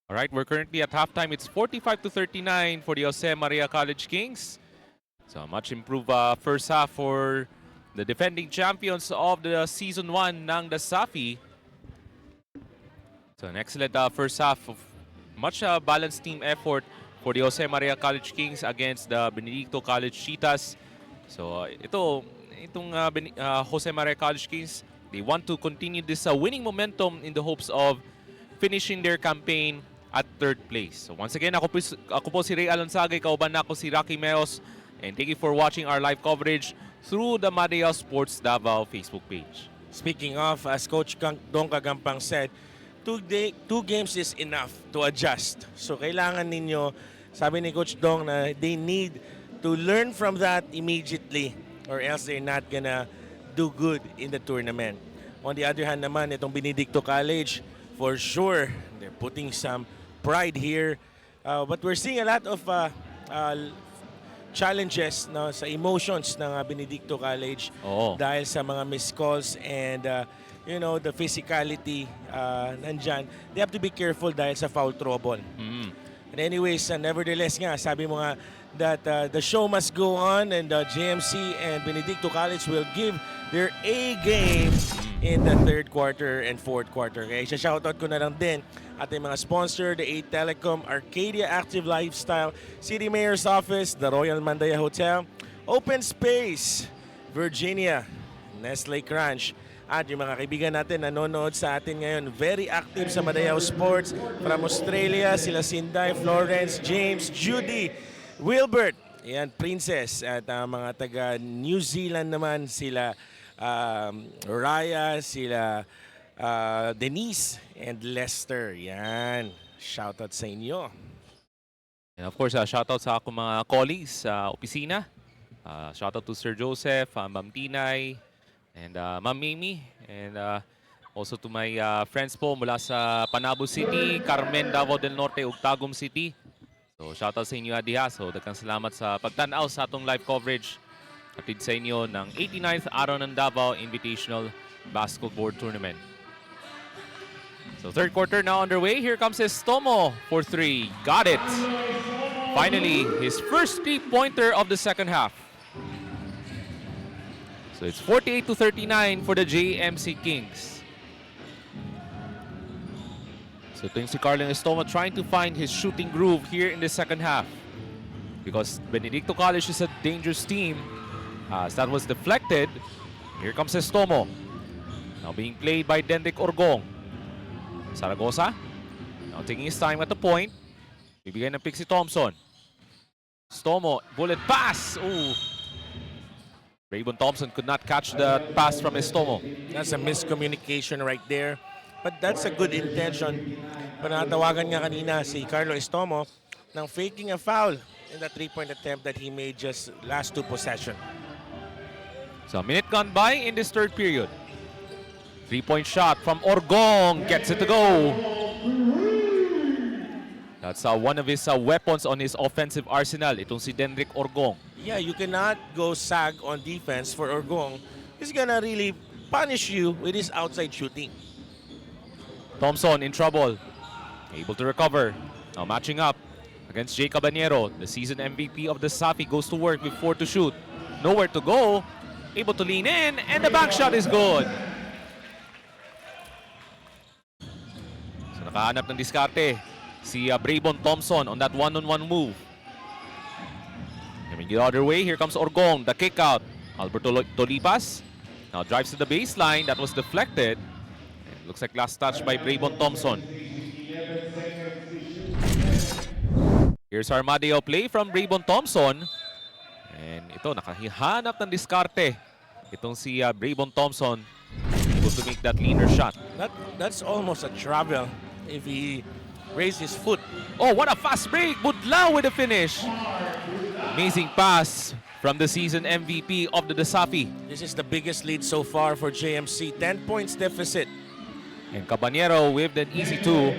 All right, we're currently at halftime. It's 45-39 for the Jose Maria College Kings. So a much improved first half for the defending champions of the Season 1 ng the Safi. So an excellent first half of much balanced team effort for the Jose Maria College Kings against the Benedicto College Cheetahs. So itong Jose Maria College Kings, they want to continue this winning momentum in the hopes of finishing their campaign at third place. So once again, ako po si Ray Alonsagay, kauban na ako si Rocky Meos, and thank you for watching our live coverage through the Madea Sports Davao Facebook page. Speaking of, as Coach Dong Kagampang said, two games is enough to adjust. So kailangan ninyo, sabi ni Coach Dong, na they need to learn from that immediately or else they're not gonna do good in the tournament. On the other hand naman, itong Benedicto College, for sure, they're putting some pride here. But we're seeing a lot of challenges sa emotions ng Benedicto College dahil sa mga missed calls and the physicality nandyan. They have to be careful dahil sa foul trouble. And anyways, nevertheless nga, sabi mo nga that the show must go on and JMC and Benedicto College will give their A game in the third quarter and fourth quarter. Kaya shoutout ko na lang din ating mga sponsor, the A Telecom, Arcadia Active Lifestyle, City Mayor's Office, the Royal Mandaya Hotel, Open Space, Virginia, Nestle Crunch, at yung mga kaibigan natin nanonood sa atin ngayon, very active sa Madayao Sports from Australia, sila Sinday, Florence, James, Judy, Wilbert, yan, Princess, at mga taga New Zealand naman, sila Raya, sila Denise, and Lester. Yan, shoutout sa inyo. And of course, shoutout sa akong mga colleagues sa opisina. Shoutout to Sir Joseph, Ma'am Tinay, and Ma'am Mimi, and also to my friends po mula sa Panabo City, Carmen, Davao del Norte, ug Tagum City. So shoutout sa inyo adiha. So daghang salamat sa pagtan-aw sa atong live coverage atid sa inyo ng 89th Araw ng Davao Invitational Basketball Tournament. So third quarter now underway. Here comes Estomo for three. Got it. Finally, his first three-pointer of the second half. So it's 48-39 for the JMC Kings. So ito yung si Carlin Estomo trying to find his shooting groove here in the second half. Because Benedicto College is a dangerous team. As that was deflected, here comes Estomo. Now being played by Dendrick Orgong. Zaragoza, now taking his time at the point. Bibigay ng pick si Thompson. Estomo, bullet pass! Ooh. Raybon Thompson could not catch the pass from Estomo. That's a miscommunication right there. But that's a good intention. Panatawagan nga kanina si Carlo Estomo ng faking a foul in the three-point attempt that he made just last two possession. So a minute gone by in this third period. Three-point shot from Orgong. Gets it to go. That's one of his weapons on his offensive arsenal. Itong si Dendrick Orgong. Yeah, you cannot go sag on defense for Orgong. He's gonna really punish you with his outside shooting. Thompson in trouble. Able to recover. Now matching up against Jay Cabanero. The season MVP of the Safi goes to work with 4 to shoot. Nowhere to go. Able to lean in, and the back shot is good. So nakahanap ng diskarte si Braybon Thompson on that one-on-one move. Coming the other way, here comes Orgong, the kick out. Alberto Tolipas now drives to the baseline. That was deflected. Looks like last touch by Braybon Thompson. Here's Armadeo play from Raybon Thompson. And ito, nakahanap ng diskarte. Itong si Raybon Thompson, able to make that leaner shot. That's almost a travel if he raised his foot. Oh, what a fast break! Budlao with the finish. Amazing pass from the season MVP of the Desafi. This is the biggest lead so far for JMC. 10 points deficit. And Caballero with an easy two.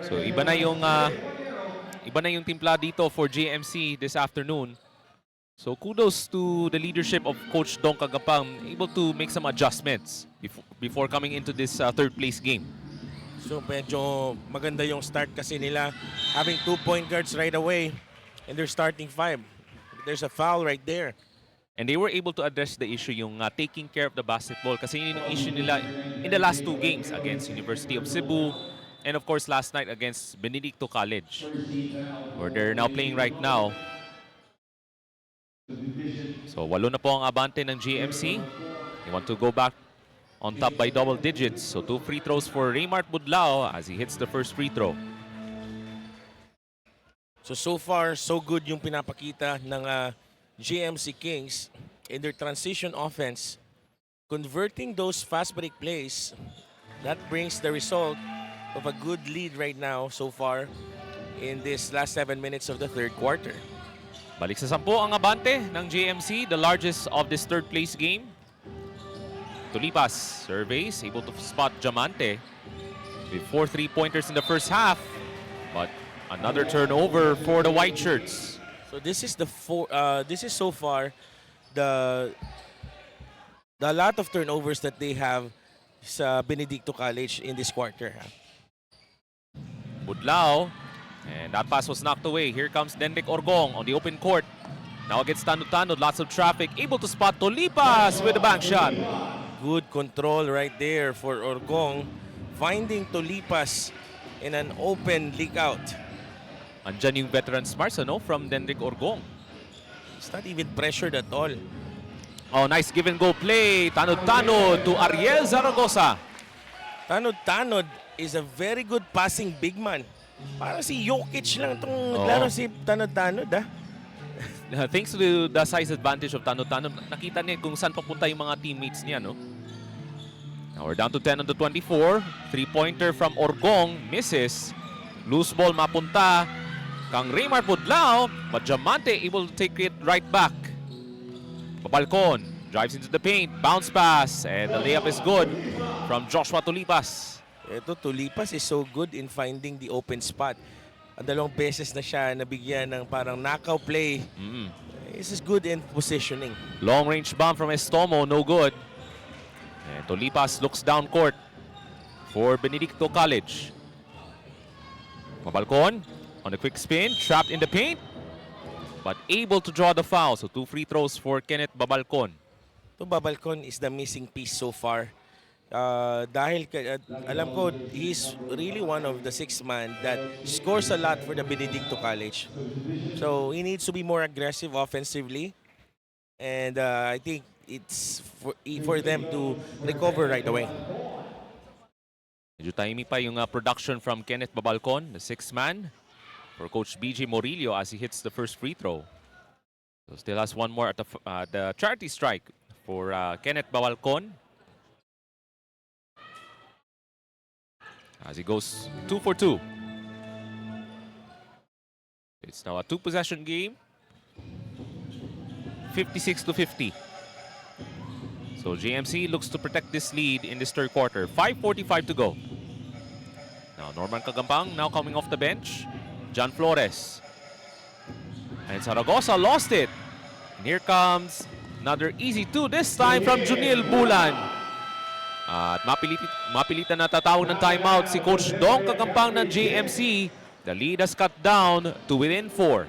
So iba na yung timpla dito for JMC this afternoon. So kudos to the leadership of Coach Dong Kagapang, able to make some adjustments before coming into this third place game. So medyo maganda yung start kasi nila, having 2 point guards right away and they're starting 5. There's a foul right there. And they were able to address the issue, yung taking care of the basketball. Kasi yun yung issue nila in the last 2 games against University of Cebu and of course last night against Benedicto College, where they're now playing right now. So 8 na po ang abante ng GMC. They want to go back on top by double digits. So 2 free throws for Raymart Budlao as he hits the first free throw. So far, so good yung pinapakita ng GMC Kings in their transition offense. Converting those fast break plays, that brings the result of a good lead right now so far in this last 7 minutes of the third quarter. Balik sa 10 ang abante ng JMC, the largest of this third place game. Tulipas surveys, able to spot Diamante with 4 3-pointers in the first half. But another turnover for the white shirts. So this is this is so far the lot of turnovers that they have sa Benedicto College in this quarter. Budlao, and that pass was knocked away. Here comes Denric Orgong on the open court. Now against Tanod, lots of traffic. Able to spot Tulipas with the bank shot. Good control right there for Orgong, finding Tulipas in an open leak out. Andyan yung veteran smarts, ano, from Denric Orgong. It's not even pressured at all. Oh, nice give and go play. Tanod to Ariel Zaragoza. Tanod is a very good passing big man. Parang si Jokic lang itong naglaro si Tanod. Thanks to the size advantage of Tanod, nakita niya kung saan papunta yung mga teammates niya, no? Now we're down to 10 on the 24. 3-pointer from Orgong, misses. Loose ball mapunta kang Raymart Budlao, but Diamante able to take it right back. Babalcon drives into the paint, bounce pass, and the layup is good from Joshua Tulipas. Ito, Tulipas is so good in finding the open spot. Ang 2 beses na siya nabigyan ng parang knockout play. This is good in positioning. Long range bomb from Estomo, no good. And Tulipas looks down court for Benedicto College. Babalcon on a quick spin, trapped in the paint, but able to draw the foul. So 2 free throws for Kenneth Babalcon. Ito, Babalcon is the missing piece so far. Dahil alam ko, he's really one of the 6 man that scores a lot for the Benedicto College. So he needs to be more aggressive offensively. And I think it's for them to recover right away. Medyo tahimik pa yung production from Kenneth Babalcon, the 6th man, for Coach BJ Morillo as he hits the first free throw. So still has one more at the charity strike for Kenneth Babalcon. As he goes 2 for 2. It's now a 2-possession game. 56-50. So JMC looks to protect this lead in this third quarter. 5:45 to go. Now Norman Kagampang now coming off the bench. John Flores. And Zaragoza lost it. And here comes another easy 2, this time from Junil Bulan. At mapilitan na tatawag ng timeout si Coach Dong Kagampang ng JMC. The lead has cut down to within 4.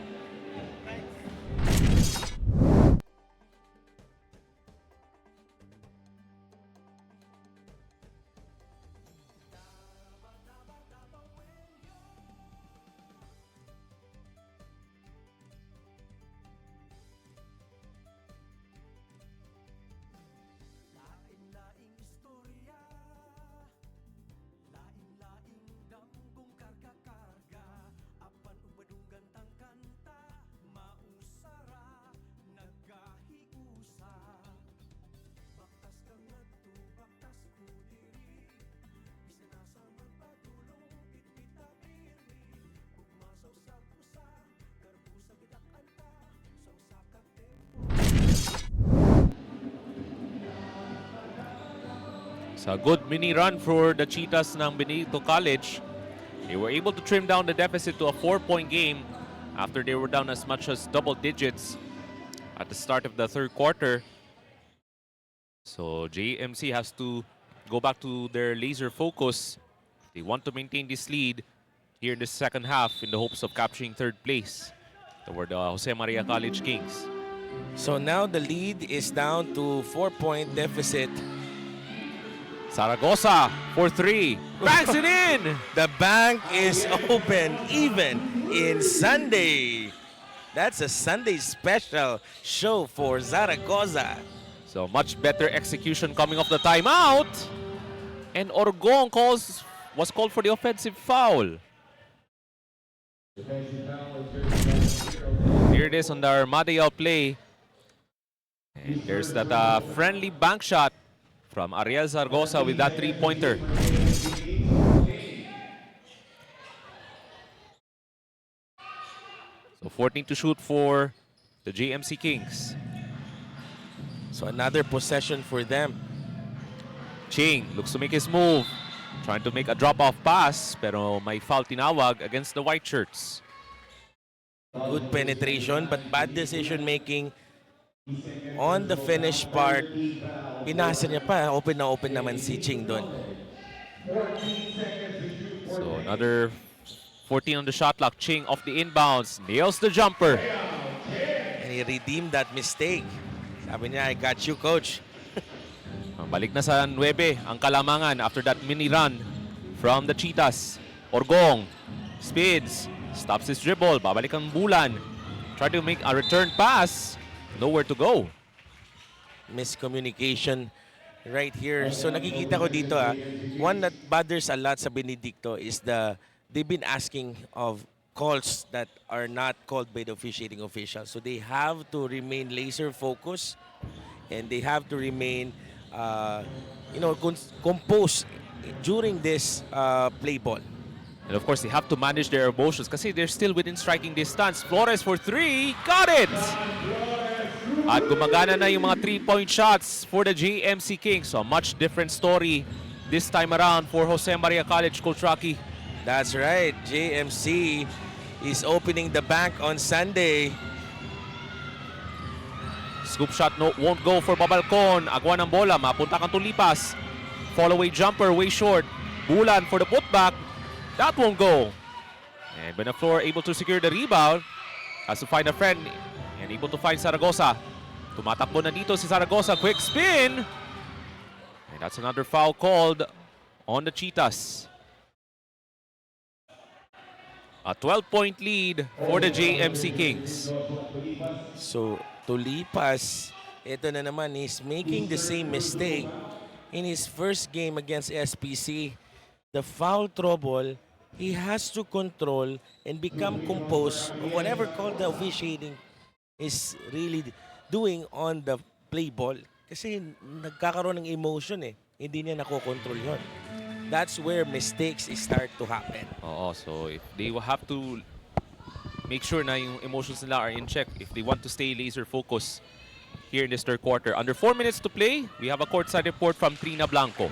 It's a good mini run for the Cheetahs ng Benedicto College. They were able to trim down the deficit to a 4-point game after they were down as much as double digits at the start of the third quarter. So JMC has to go back to their laser focus. They want to maintain this lead here in the second half in the hopes of capturing third place toward the Jose Maria College Kings. So now the lead is down to 4-point deficit. Zaragoza for 3. Banks it in! The bank is open even in Sunday. That's a Sunday special show for Zaragoza. So much better execution coming off the timeout. And Orgong was called for the offensive foul. Here it is on the Armadale play. And there's that friendly bank shot from Ariel Zaragoza with that three-pointer. So 14 to shoot for the JMC Kings. So another possession for them. Ching looks to make his move. Trying to make a drop-off pass, pero may foul tinawag against the white shirts. Good penetration but bad decision making on the finish part. Pinasa niya pa. Open na open naman si Ching doon. So another 14 on the shot clock. Ching off the inbounds. Nails the jumper. And he redeemed that mistake. Sabi niya, I got you, coach. Balik na sa 9 ang Kalamangan after that mini run from the Cheetahs. Orgong speeds, stops his dribble, babalik ang Bulan. Try to make a return pass, nowhere to go. Miscommunication right here. So nakikita ko dito, one that bothers a lot sa Benedicto is they've been asking of calls that are not called by the officiating official. So they have to remain laser focused and they have to remain composed during this play ball. And of course, they have to manage their emotions kasi they're still within striking distance. Flores for 3, got it! At gumagana na yung mga 3-point shots for the JMC Kings. So a much different story this time around for Jose Maria College, Coach Rocky. That's right. JMC is opening the bank on Sunday. Scoop shot won't go for Babalcon. Agwa ng bola, mapunta kang tulipas. Fall away jumper, way short. Bulan for the putback. That won't go. And Benaflor able to secure the rebound. Has to find a friend and able to find Zaragoza. Tumatakbo na dito si Zaragoza. Quick spin. And that's another foul called on the Cheetahs. A 12-point lead for the JMC Kings. So Tulipas, ito na naman, he's making the same mistake in his first game against SPC. The foul trouble, he has to control and become composed on whatever call the officiating is really doing on the play ball. Kasi nagkakaroon ng emotion hindi niya nakokontrol yon. That's where mistakes start to happen. So if they will have to make sure na yung emotions nila are in check if they want to stay laser focused here in this third quarter. Under 4 minutes to play, we have a courtside report from Trina Blanco.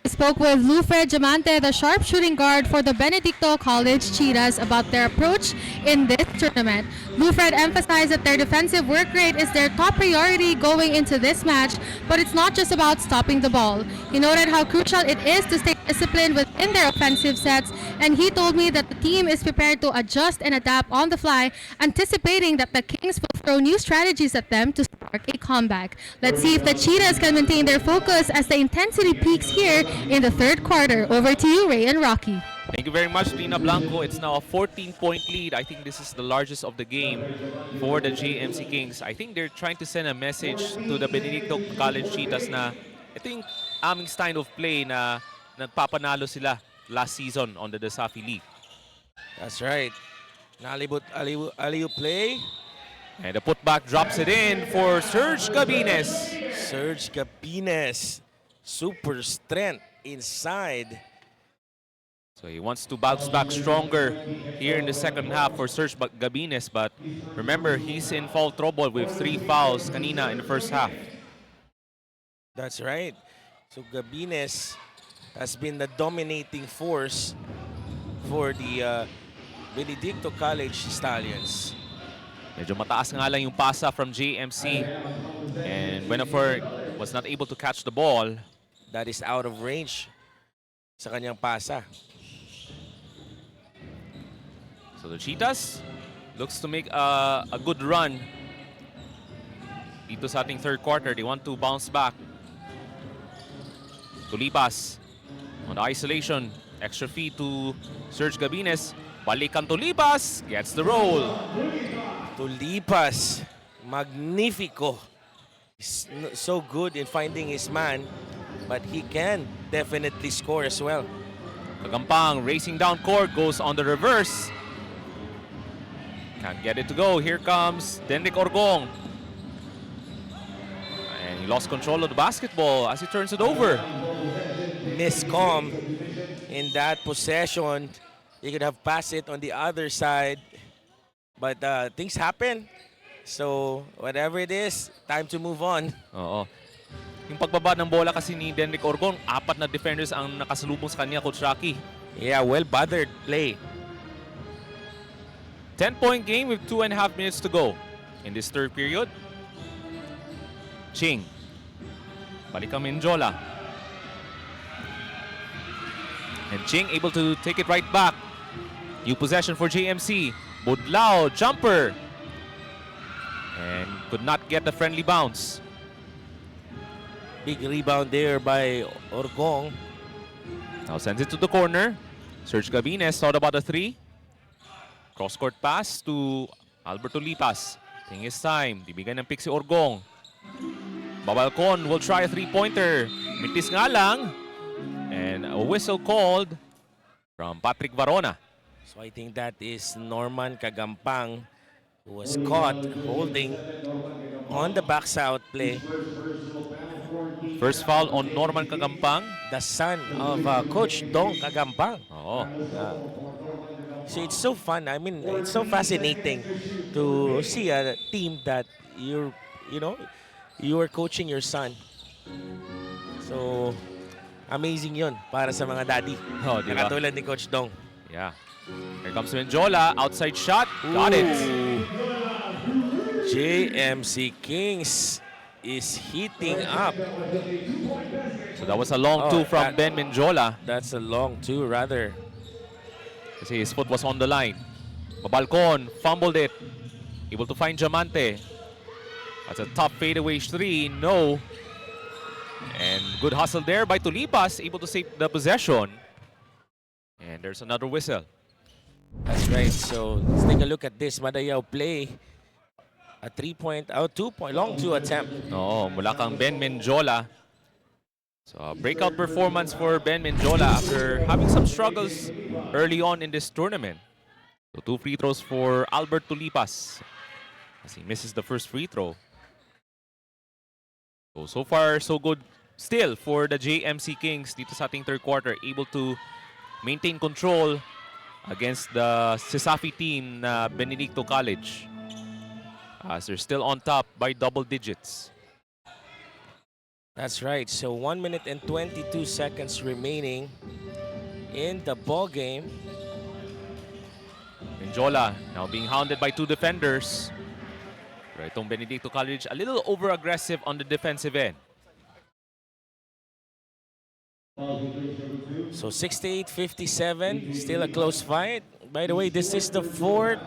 I spoke with Lufred Diamante, the sharpshooting guard for the Benedicto College Cheetahs, about their approach in this tournament. Lufred emphasized that their defensive work rate is their top priority going into this match, but it's not just about stopping the ball. He noted how crucial it is to stay disciplined within their offensive sets, and he told me that the team is prepared to adjust and adapt on the fly, anticipating that the Kings will throw new strategies at them to spark a comeback. Let's see if the Cheetahs can maintain their focus as the intensity peaks here in the third quarter. Over to you, Ray and Rocky. Thank you very much, Trina Blanco. It's now a 14-point lead. I think this is the largest of the game for the JMC Kings. I think they're trying to send a message to the Benedicto College Cheetahs na ito yung aming style of play na nagpapanalo sila last season on the Desafi League. That's right. Nalibot aliu play. And the putback drops it in for Serge Gabines. Serge Gabines, super strength inside. So he wants to bounce back stronger here in the second half for Serge Gabines. But remember, he's in foul trouble with 3 fouls kanina in the first half. That's right. So Gabines has been the dominating force for the Benedicto College Stallions. Medyo mataas nga lang yung pasa from JMC. And Buenafor was not able to catch the ball. That is out of range sa kanyang pasa. So the Cheetahs looks to make a good run dito sa ating third quarter. They want to bounce back. Tulipas on the isolation. Extra feed to Serge Gabines. Balikan Tulipas. Gets the roll. Tulipas, magnifico. He's so good in finding his man, but he can definitely score as well. Kagampang racing down court, goes on the reverse. Can't get it to go. Here comes Denrick Orgong. And he lost control of the basketball as he turns it over. Miscom in that possession. He could have passed it on the other side, but things happen. So whatever it is, time to move on. Oo. Yung pagbaba ng bola kasi ni Denrick Orgong, 4 na defenders ang nakasalubong sa kanya, Coach Rocky. Yeah, well bothered play. 10-point game with 2.5 minutes to go in this third period. Ching. Balikan Menjola. And Ching able to take it right back. New possession for JMC. Budlao, jumper. And could not get the friendly bounce. Big rebound there by Orgong. Now sends it to the corner. Serge Gabines thought about a 3. Cross-court pass to Alberto Lipas. Taking his time. Dibigay ng pick si Orgong. Babalcon will try a 3-pointer. Mitis nga lang. And a whistle called from Patrick Varona. So I think that is Norman Kagampang, who was caught holding on the backs out play. First foul on Norman Kagampang. The son of Coach Dong Kagampang. Oo. So it's so fun. I mean, it's so fascinating to see a team that you are coaching your son. So amazing yun para sa mga daddy. Oh, di ba? Katulad ni Coach Dong. Yeah. Here comes Menjola. Outside shot. Got it. JMC Kings is heating up. So that was a long two from Ben Menjola. That's a long two, rather. Kasi his foot was on the line. Babalcon fumbled it. Able to find Diamante. That's a tough fadeaway 3. No. And good hustle there by Tulipas. Able to save the possession. And there's another whistle. That's right. So let's take a look at this. Madayaw play. A 3-point, 2-point, long 2 attempt. Oo, mula kang Ben Menjola. So a breakout performance for Ben Menjola after having some struggles early on in this tournament. So 2 free throws for Albert Tulipas as he misses the first free throw. So far, so good still for the JMC Kings dito sa ating third quarter. Able to maintain control against the Sisafi team na Benedicto College. As they're still on top by double digits. That's right. So 1 minute and 22 seconds remaining in the ball game. Menjola now being hounded by 2 defenders. Pero itong Benedicto College a little over-aggressive on the defensive end. So 68-57, still a close fight. By the way, this is the 4th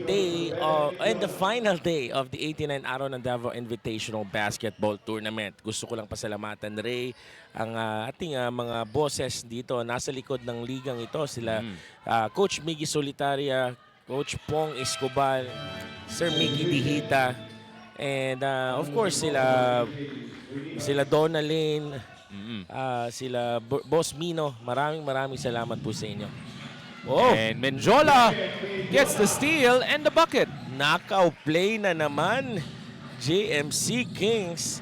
day and the final day of the 89th Araw ng Davao Invitational Basketball Tournament. Gusto ko lang pasalamatan, Ray, ang ating mga bosses dito nasa likod ng ligang ito. Sila Coach Miggy Solitaria, Coach Pong Escobar, Sir Mickey Dihita, and of course sila Donalyn, sila Boss Mino. Maraming salamat po sa inyo. Oh, And Menjola gets the steal and the bucket. knockout play na naman. JMC Kings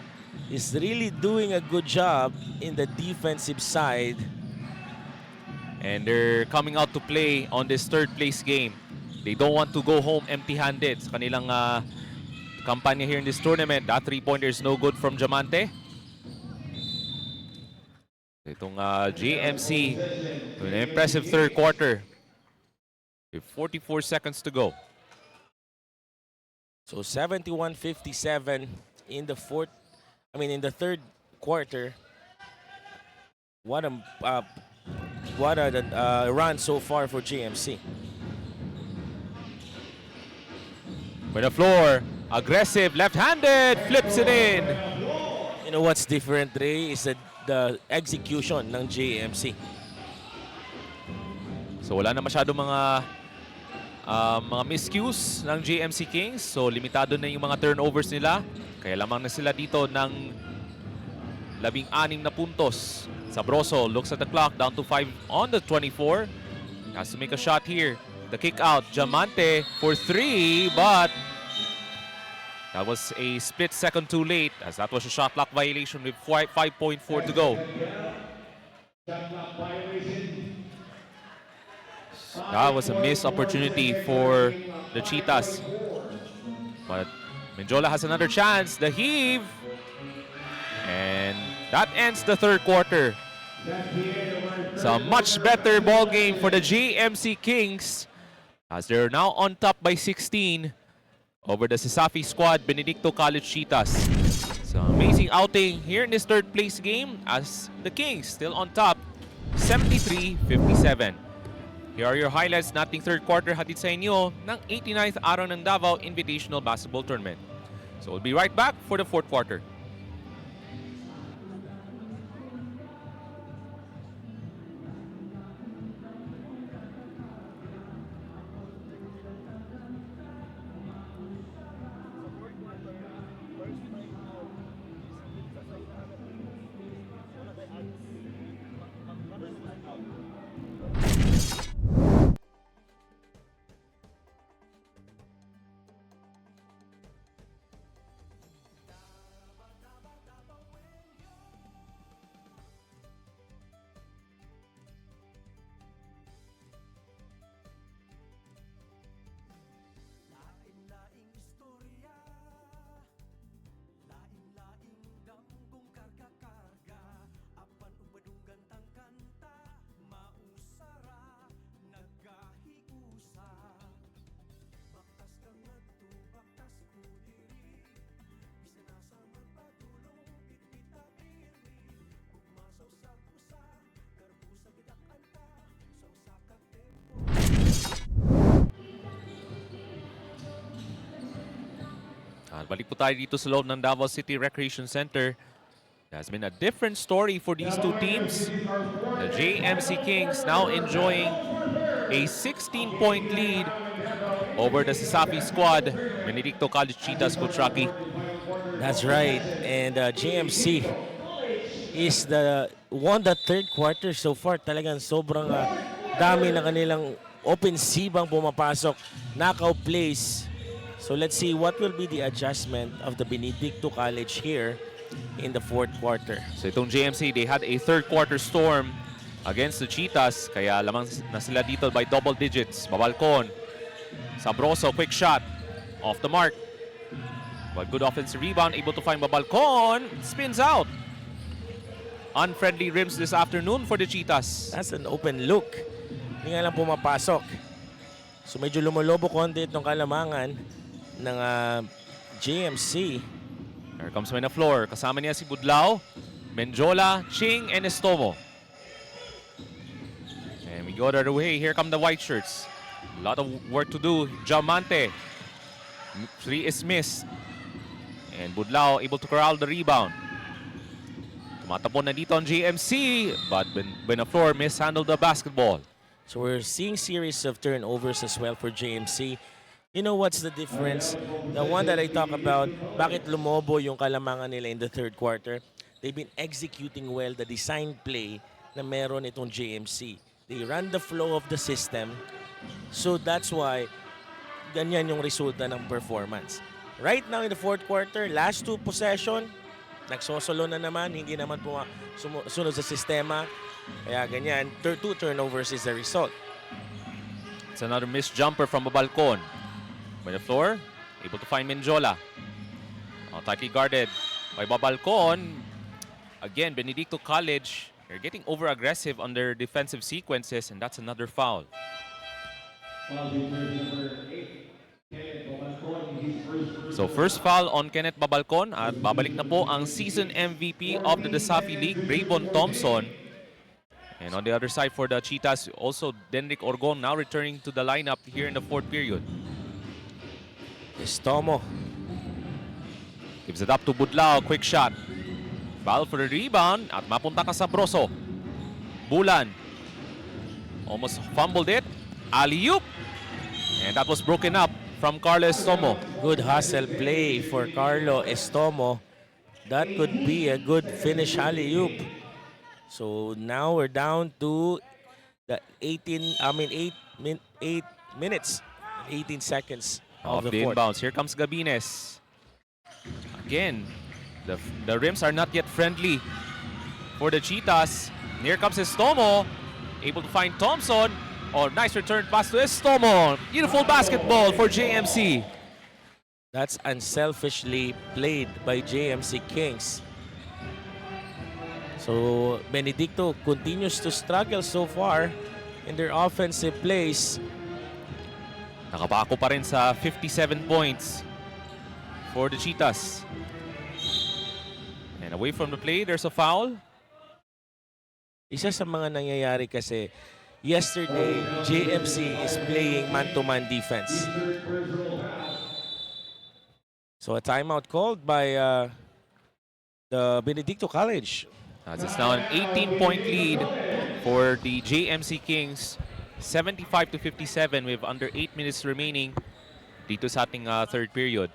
is really doing a good job in the defensive side. And they're coming out to play on this third place game. They don't want to go home empty-handed sa kanilang kampanya here in this tournament. That 3-pointer is no good from Diamante. Itong JMC, with an impressive third quarter. With 44 seconds to go. So 71-57 in the in the third quarter. What a run so far for JMC. With the floor, aggressive, left-handed, flips it in. You know what's different, Ray, is that the execution ng JMC. So wala na masyado mga miscues ng JMC Kings. So limitado na yung mga turnovers nila. Kaya lamang na sila dito ng 16 na puntos. Sabroso looks at the clock, down to 5 on the 24. Has to make a shot here. The kick out, Diamante for 3, but that was a split second too late, as that was a shot clock violation with 5.4 to go. That was a missed opportunity for the Cheetahs. But Menjola has another chance. The heave. And that ends the third quarter. It's a much better ball game for the JMC Kings, as they're now on top by 16 over the Sasafi squad, Benedicto College Cheetahs. So amazing outing here in this third place game, as the Kings still on top, 73-57. Here are your highlights nating third quarter, hatid sa inyo ng 89th Araw ng Davao Invitational Basketball Tournament. So we'll be right back for the fourth quarter. Balik po tayo dito sa loob ng Davao City Recreation Center. It has been a different story for these two teams. The JMC Kings now enjoying a 16-point lead over the Sasafi squad, Benedicto College Cheetahs, Coach Rocky. That's right. And JMC is won the third quarter so far. Talagang sobrang dami na kanilang offensibang pumapasok. Knockout plays. So let's see what will be the adjustment of the Benedicto College here in the fourth quarter. So itong JMC, they had a third quarter storm against the Cheetahs. Kaya lamang na sila dito by double digits. Babalcon. Sabroso, quick shot. Off the mark. But good offensive rebound. Able to find Babalcon. Spins out. Unfriendly rims this afternoon for the Cheetahs. That's an open look. Hindi nga lang pumapasok. So medyo lumolobo konti itong kalamangan ng JMC. Here comes Mena Flor. Kasama niya si Budlao, Menjola, Ching, and Estomo. And we go the other way. Here come the white shirts. A lot of work to do. Diamante. 3 is missed. And Budlao able to corral the rebound. Tumatapon na dito ang JMC, but Benaflor mishandled the basketball. So we're seeing series of turnovers as well for JMC. You know what's the difference? The one that I talk about, bakit lumobo yung kalamangan nila in the third quarter? They've been executing well the design play na meron itong JMC. They run the flow of the system. So that's why ganyan yung resulta ng performance. Right now in the fourth quarter, last two possession, nagsosolo na naman, hindi naman sunod sa sistema. Kaya ganyan, two turnovers is the result. It's another missed jumper from Babalcon. By the floor, able to find Menjola. Tightly guarded by Babalcon. Again, Benedicto College They're getting over-aggressive on their defensive sequences, and that's another foul. So first foul on Kenneth Babalcon at babalik na po ang season MVP of the Desafi League, Braybon Thompson. And on the other side for the Cheetahs, also Denrick Orgon now returning to the lineup here in the fourth period. Estomo. Gives it up to Budlao, quick shot. Foul for the rebound at mapunta ka sa Broso. Bulan. Almost fumbled it. Alley-oop. And that was broken up from Carlo Estomo. Good hustle play for Carlo Estomo. That could be a good finish alley-oop. So now we're down to the 8 minutes, 18 seconds of the fourth. Inbounds. Here comes Gabines. Again, the rims are not yet friendly for the Cheetahs. Here comes Estomo, able to find Thompson. Oh, nice return pass to Estomo. Beautiful basketball for JMC. That's unselfishly played by JMC Kings. So Benedicto continues to struggle so far in their offensive plays. Nakapako pa rin sa 57 points for the Cheetahs. And away from the play, there's a foul. Isa sa mga nangyayari kasi, yesterday, JMC is playing man-to-man defense. So a timeout called by the Benedicto College. As it's now an 18-point lead for the JMC Kings. 75 to 57 with under 8 minutes remaining dito sa ating third period.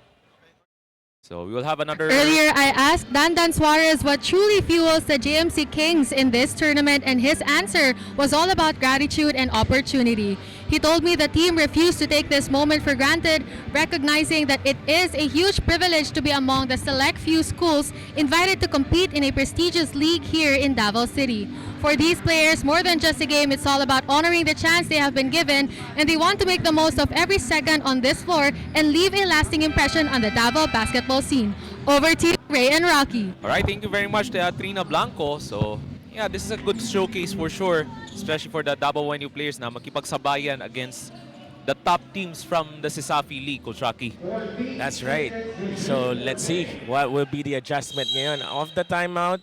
So we will have another... Earlier, I asked Dandan Suarez what truly fuels the JMC Kings in this tournament, and his answer was all about gratitude and opportunity. He told me the team refused to take this moment for granted, recognizing that it is a huge privilege to be among the select few schools invited to compete in a prestigious league here in Davao City. For these players, more than just a game, it's all about honoring the chance they have been given, and they want to make the most of every second on this floor and leave a lasting impression on the Davao basketball scene. Over to you, Ray and Rocky. All right, thank you very much, Trina Blanco. So, yeah, this is a good showcase for sure, especially for the Davao Wenyu players na makipagsabayan against the top teams from the Sisafi League, Coach Rocky. That's right. So let's see what will be the adjustment ngayon of the timeout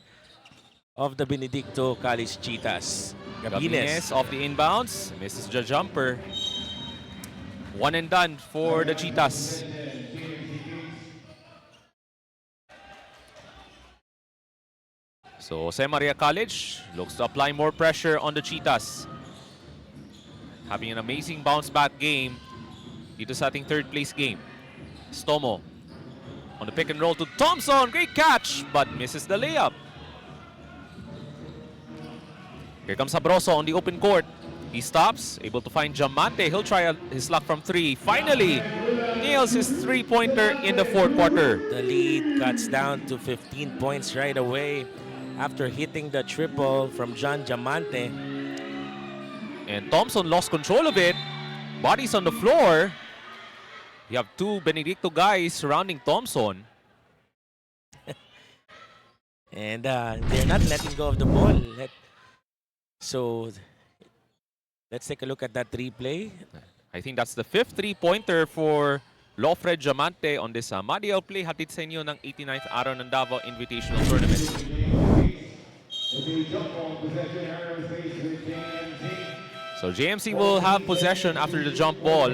of the Benedicto College Cheetahs. Gabines off the inbounds, misses the jumper. One and done for the Cheetahs. So Jose Maria College looks to apply more pressure on the Cheetahs. Having an amazing bounce back game dito sa ating third place game. Stomo on the pick and roll to Thompson. Great catch, but misses the layup. Here comes Sabroso on the open court. He stops, able to find Diamante. He'll try his luck from three. Finally, nails his three-pointer in the fourth quarter. The lead cuts down to 15 points right away after hitting the triple from John Diamante. And Thompson lost control of it. Bodies on the floor. You have two Benedicto guys surrounding Thompson. And they're not letting go of the ball. So let's take a look at that replay. I think that's the fifth three-pointer for Lofred Diamante on this Madiel play. Hatid sa inyo ng 89th Araw ng Davao Invitational Tournament. So JMC will have possession after the jump ball.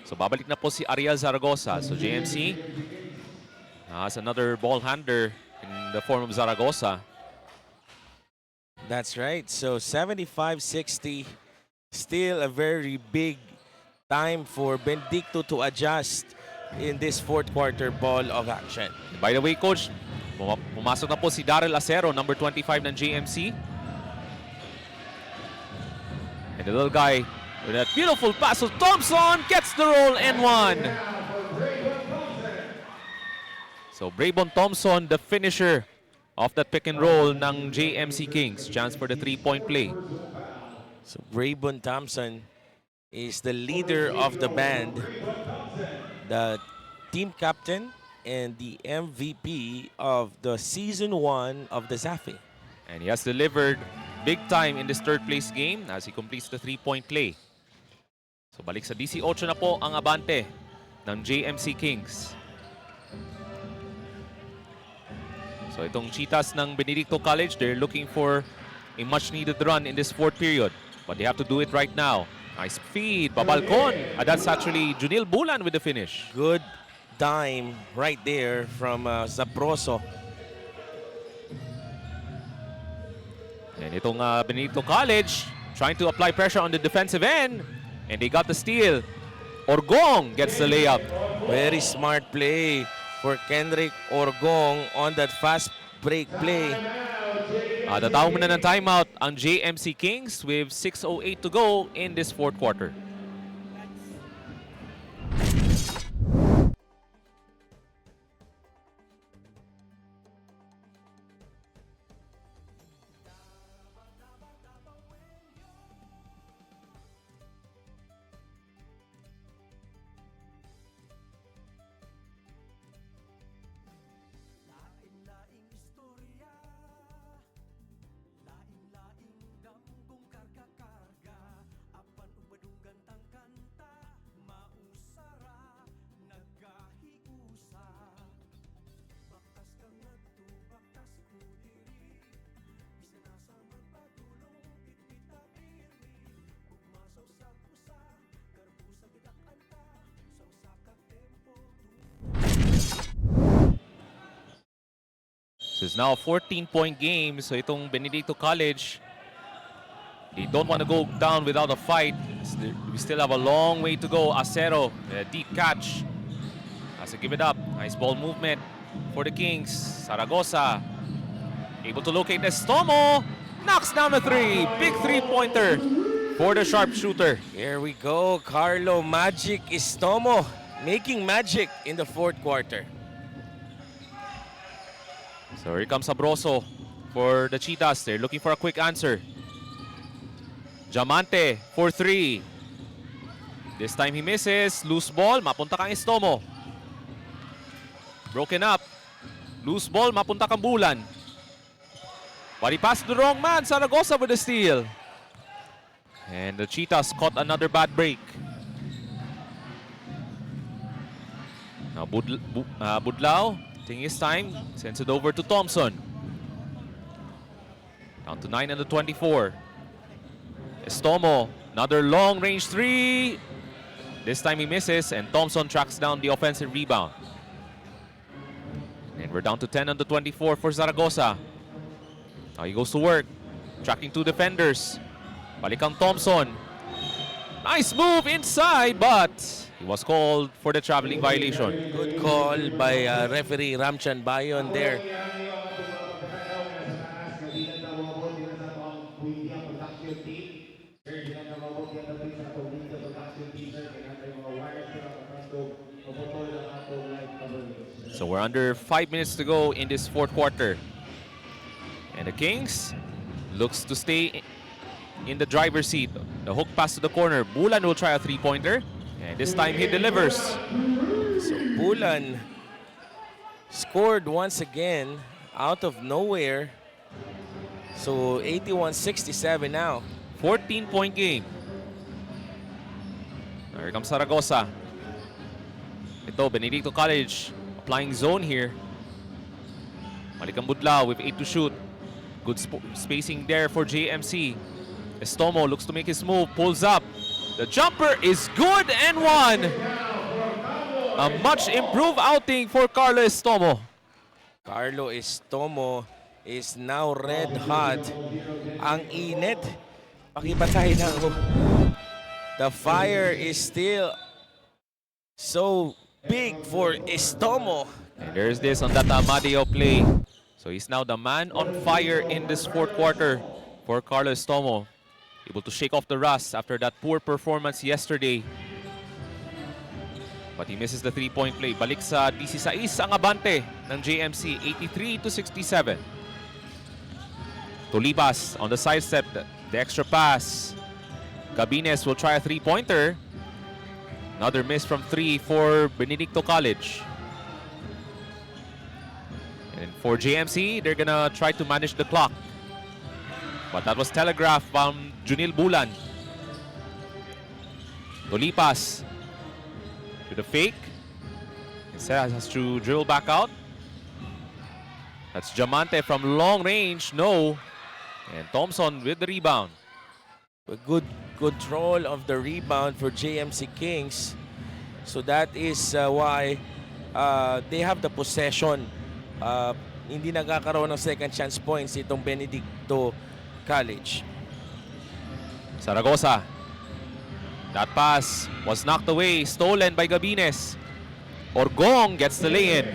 So babalik na po si Ariel Zaragoza. So JMC has another ball handler in the form of Zaragoza. That's right. So 75-60. Still a very big time for Benedicto to adjust in this fourth quarter ball of action. By the way, Coach, pumasok na po si Daryl Acero, number 25 ng JMC. And the little guy with that beautiful pass to Thompson gets the roll and one. So Braybon Thompson, the finisher of that pick and roll ng JMC Kings. Chance for the three-point play. So Braybon Thompson is the leader of the band, the team captain, and the MVP of the season 1 of the Zafi. And he has delivered big time in this third place game as he completes the 3-point play. So balik sa 18 na po ang abante ng JMC Kings. So itong Cheetahs ng Benedicto College, they're looking for a much-needed run in this fourth period. But they have to do it right now. Nice feed, pabalkon. That's actually Junil Bulan with the finish. Good dime right there from Zabroso. And itong Benedicto College trying to apply pressure on the defensive end. And they got the steal. Orgong gets the layup. Very smart play for Kendrick Orgong on that fast break play. Tatawag muna ng timeout ang JMC Kings with 6:08 to go in this fourth quarter. This is now a 14-point game. So itong Benedicto College, they don't want to go down without a fight. We still have a long way to go. Acero, a deep catch. Has to give it up. Nice ball movement for the Kings. Zaragoza, able to locate Estomo. Knocks down the three. Big three-pointer for the sharpshooter. Here we go. Carlo Magic Estomo making magic in the fourth quarter. So here comes Sabroso for the Cheetahs. They're looking for a quick answer. Diamante for three. This time he misses. Loose ball. Mapunta kang Estomo. Broken up. Loose ball. Mapunta kang Bulan. But he passed the wrong man. Zaragoza with the steal. And the Cheetahs caught another bad break. Now Budlao. Taking his time, sends it over to Thompson. Down to 9 and the 24. Estomo, another long-range three. This time he misses, and Thompson tracks down the offensive rebound. And we're down to 10 on the 24 for Zaragoza. Now he goes to work, tracking two defenders. Balikang Thompson. Nice move inside, but he was called for the traveling violation. Good call by referee Ramchan Bayon there. So we're under 5 minutes to go in this fourth quarter. And the Kings looks to stay in the driver's seat. The hook pass to the corner. Bulan will try a three-pointer. And this time he delivers. So Bulan scored once again out of nowhere. So 81-67 now. 14-point game. Here comes Zaragoza. Ito, Benedicto College applying zone here. Malikang Budlao with 8 to shoot. Good spacing there for JMC. Estomo looks to make his move, pulls up. The jumper is good and one. A much improved outing for Carlo Estomo. Carlo Estomo is now red hot. Ang init. Pakipatay lang. The fire is still so big for Estomo. And there's this on that Amadeo play. So he's now the man on fire in this fourth quarter for Carlo Estomo. Able to shake off the rust after that poor performance yesterday. But he misses the three-point play. Balik sa 16 ang abante ng JMC, 83-67. Tolibas on the sidestep, the extra pass. Cabines will try a three-pointer. Another miss from three for Benedicto College. And for JMC, they're gonna try to manage the clock. But that was telegraphed from Junil Bulan. Tolipas with a fake. Instead has to dribble back out. That's Diamante from long range. No. And Thompson with the rebound. A good control of the rebound for JMC Kings. So that is why they have the possession. Hindi nagkakaroon ng second chance points itong Benedicto College. Zaragoza. That pass was knocked away, stolen by Gabines. Orgong gets the lay-in.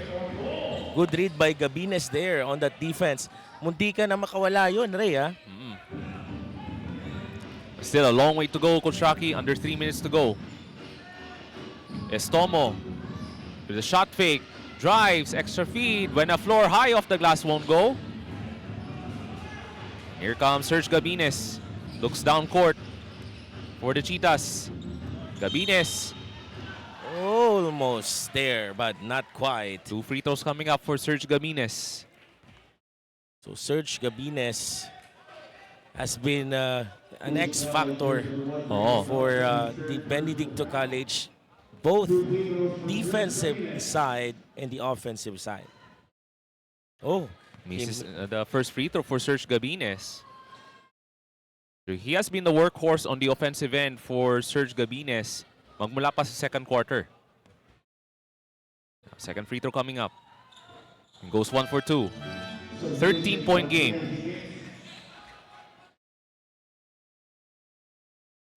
Good read by Gabines there on that defense. Munti ka na makawala yun, Ray, ha? Still a long way to go, Coach Rocky. Under 3 minutes to go. Estomo with a shot fake. Drives, extra feed. When a floor high off the glass won't go. Here comes Serge Gabines. Looks down court for the Cheetahs. Gabines. Almost there, but not quite. 2 free throws coming up for Serge Gabines. So Serge Gabines has been an X factor for the Benedicto College, both defensive side and the offensive side. Oh, Misses the first free throw for Serge Gabines. He has been the workhorse on the offensive end for Serge Gabines magmula pa sa second quarter. Second free throw coming up. And goes 1 for 2. 13-point game.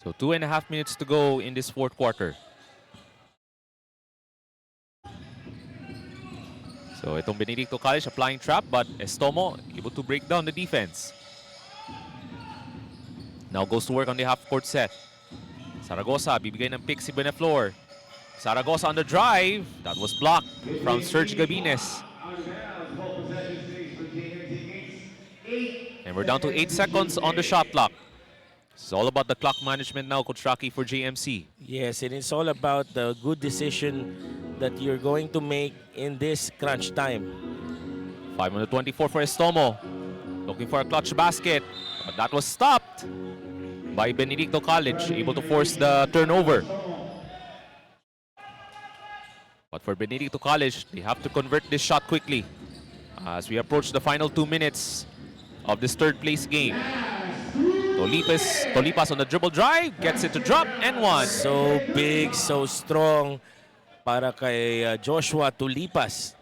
So 2.5 minutes to go in this fourth quarter. So itong Benedicto College applying trap, but Estomo able to break down the defense. Now goes to work on the half-court set. Zaragoza, bibigay ng pick si Beneflor. Zaragoza on the drive. That was blocked from Serge Gabines. And we're down to 8 seconds on the shot clock. It's all about the clock management now, Coach Rocky, for JMC. yes, and it's all about the good decision that you're going to make in this crunch time. 5:24 for Estomo. Looking for a clutch basket. But that was stopped by Benedicto College, able to force the turnover. But for Benedicto College, they have to convert this shot quickly as we approach the final 2 minutes of this third place game. Tolipas on the dribble drive, gets it to drop, and one. So big, so strong para kay Joshua Tolipas.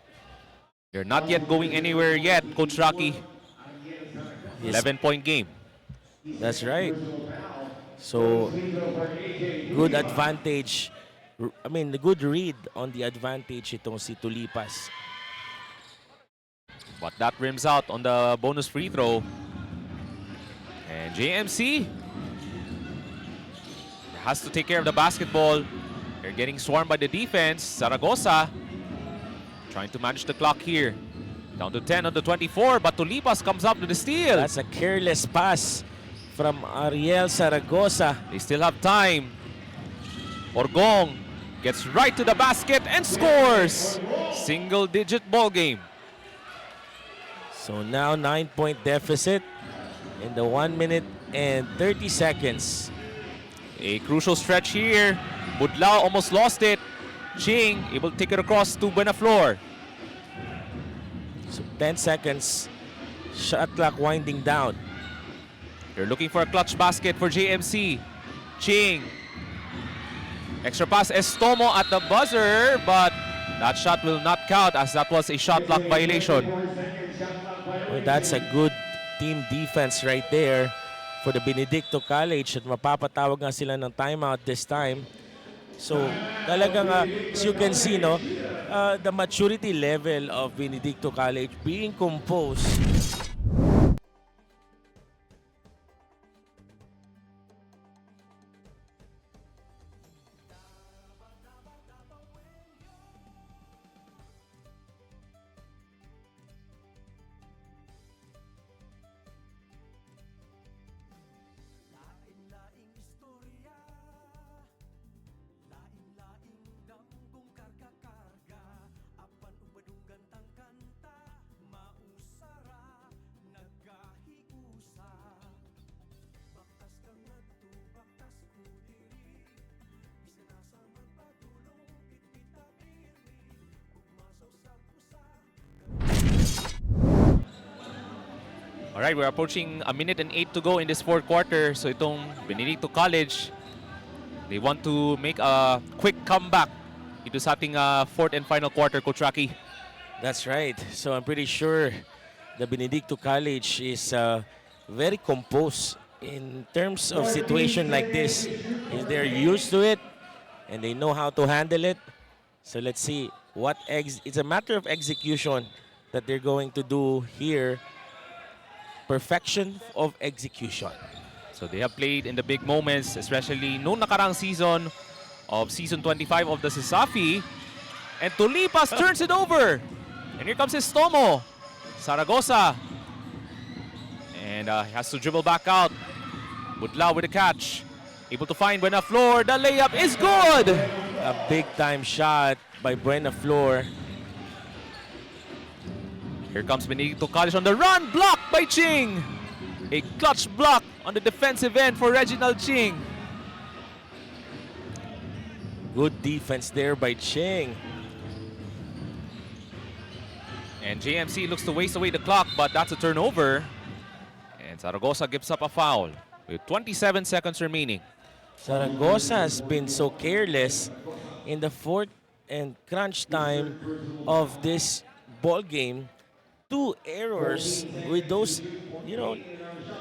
They're not yet going anywhere yet, Coach Rocky. 11-point game. That's right. So, good advantage. I mean, the good read on the advantage itong si Tolipas. But that rims out on the bonus free throw. And JMC has to take care of the basketball. They're getting swarmed by the defense. Zaragoza trying to manage the clock here. Down to 10 on the 24, but Tolipas comes up with the steal. That's a careless pass from Ariel Zaragoza. They still have time. Orgong gets right to the basket and scores. Single-digit ball game. So now 9-point deficit in the 1 minute and 30 seconds. A crucial stretch here. Budlao almost lost it. Ching able to take it across to Beneflor. So 10 seconds. Shot clock winding down. They're looking for a clutch basket for JMC. Ching. Extra pass, Estomo at the buzzer, but that shot will not count as that was a shot clock violation. Well, that's a good team defense right there for the Benedicto College at mapapatawag nga sila ng timeout this time. So talagang as you can see, no, the maturity level of Benedicto College being composed. Alright, we're approaching a minute and 8 to go in this fourth quarter. So itong Benedicto College, they want to make a quick comeback ito sa ating fourth and final quarter, Coach Rocky. That's right. So I'm pretty sure the Benedicto College is very composed in terms of situation like this. They're used to it and they know how to handle it. So let's see what it's a matter of execution that they're going to do here. Perfection of execution. So they have played in the big moments, especially noong nakarang season of season 25 of the Sasafi. And Tulipas turns it over. And here comes Estomo. Zaragoza. And has to dribble back out. Budlaw with the catch. Able to find Buenaflor. The layup is good. A big time shot by Buenaflor. Here comes Benedicto College on the run. Blocked by Ching. A clutch block on the defensive end for Reginald Ching. Good defense there by Ching. And JMC looks to waste away the clock, but that's a turnover. And Zaragoza gives up a foul with 27 seconds remaining. Zaragoza has been so careless in the fourth and crunch time of this ball game. 2 errors with those,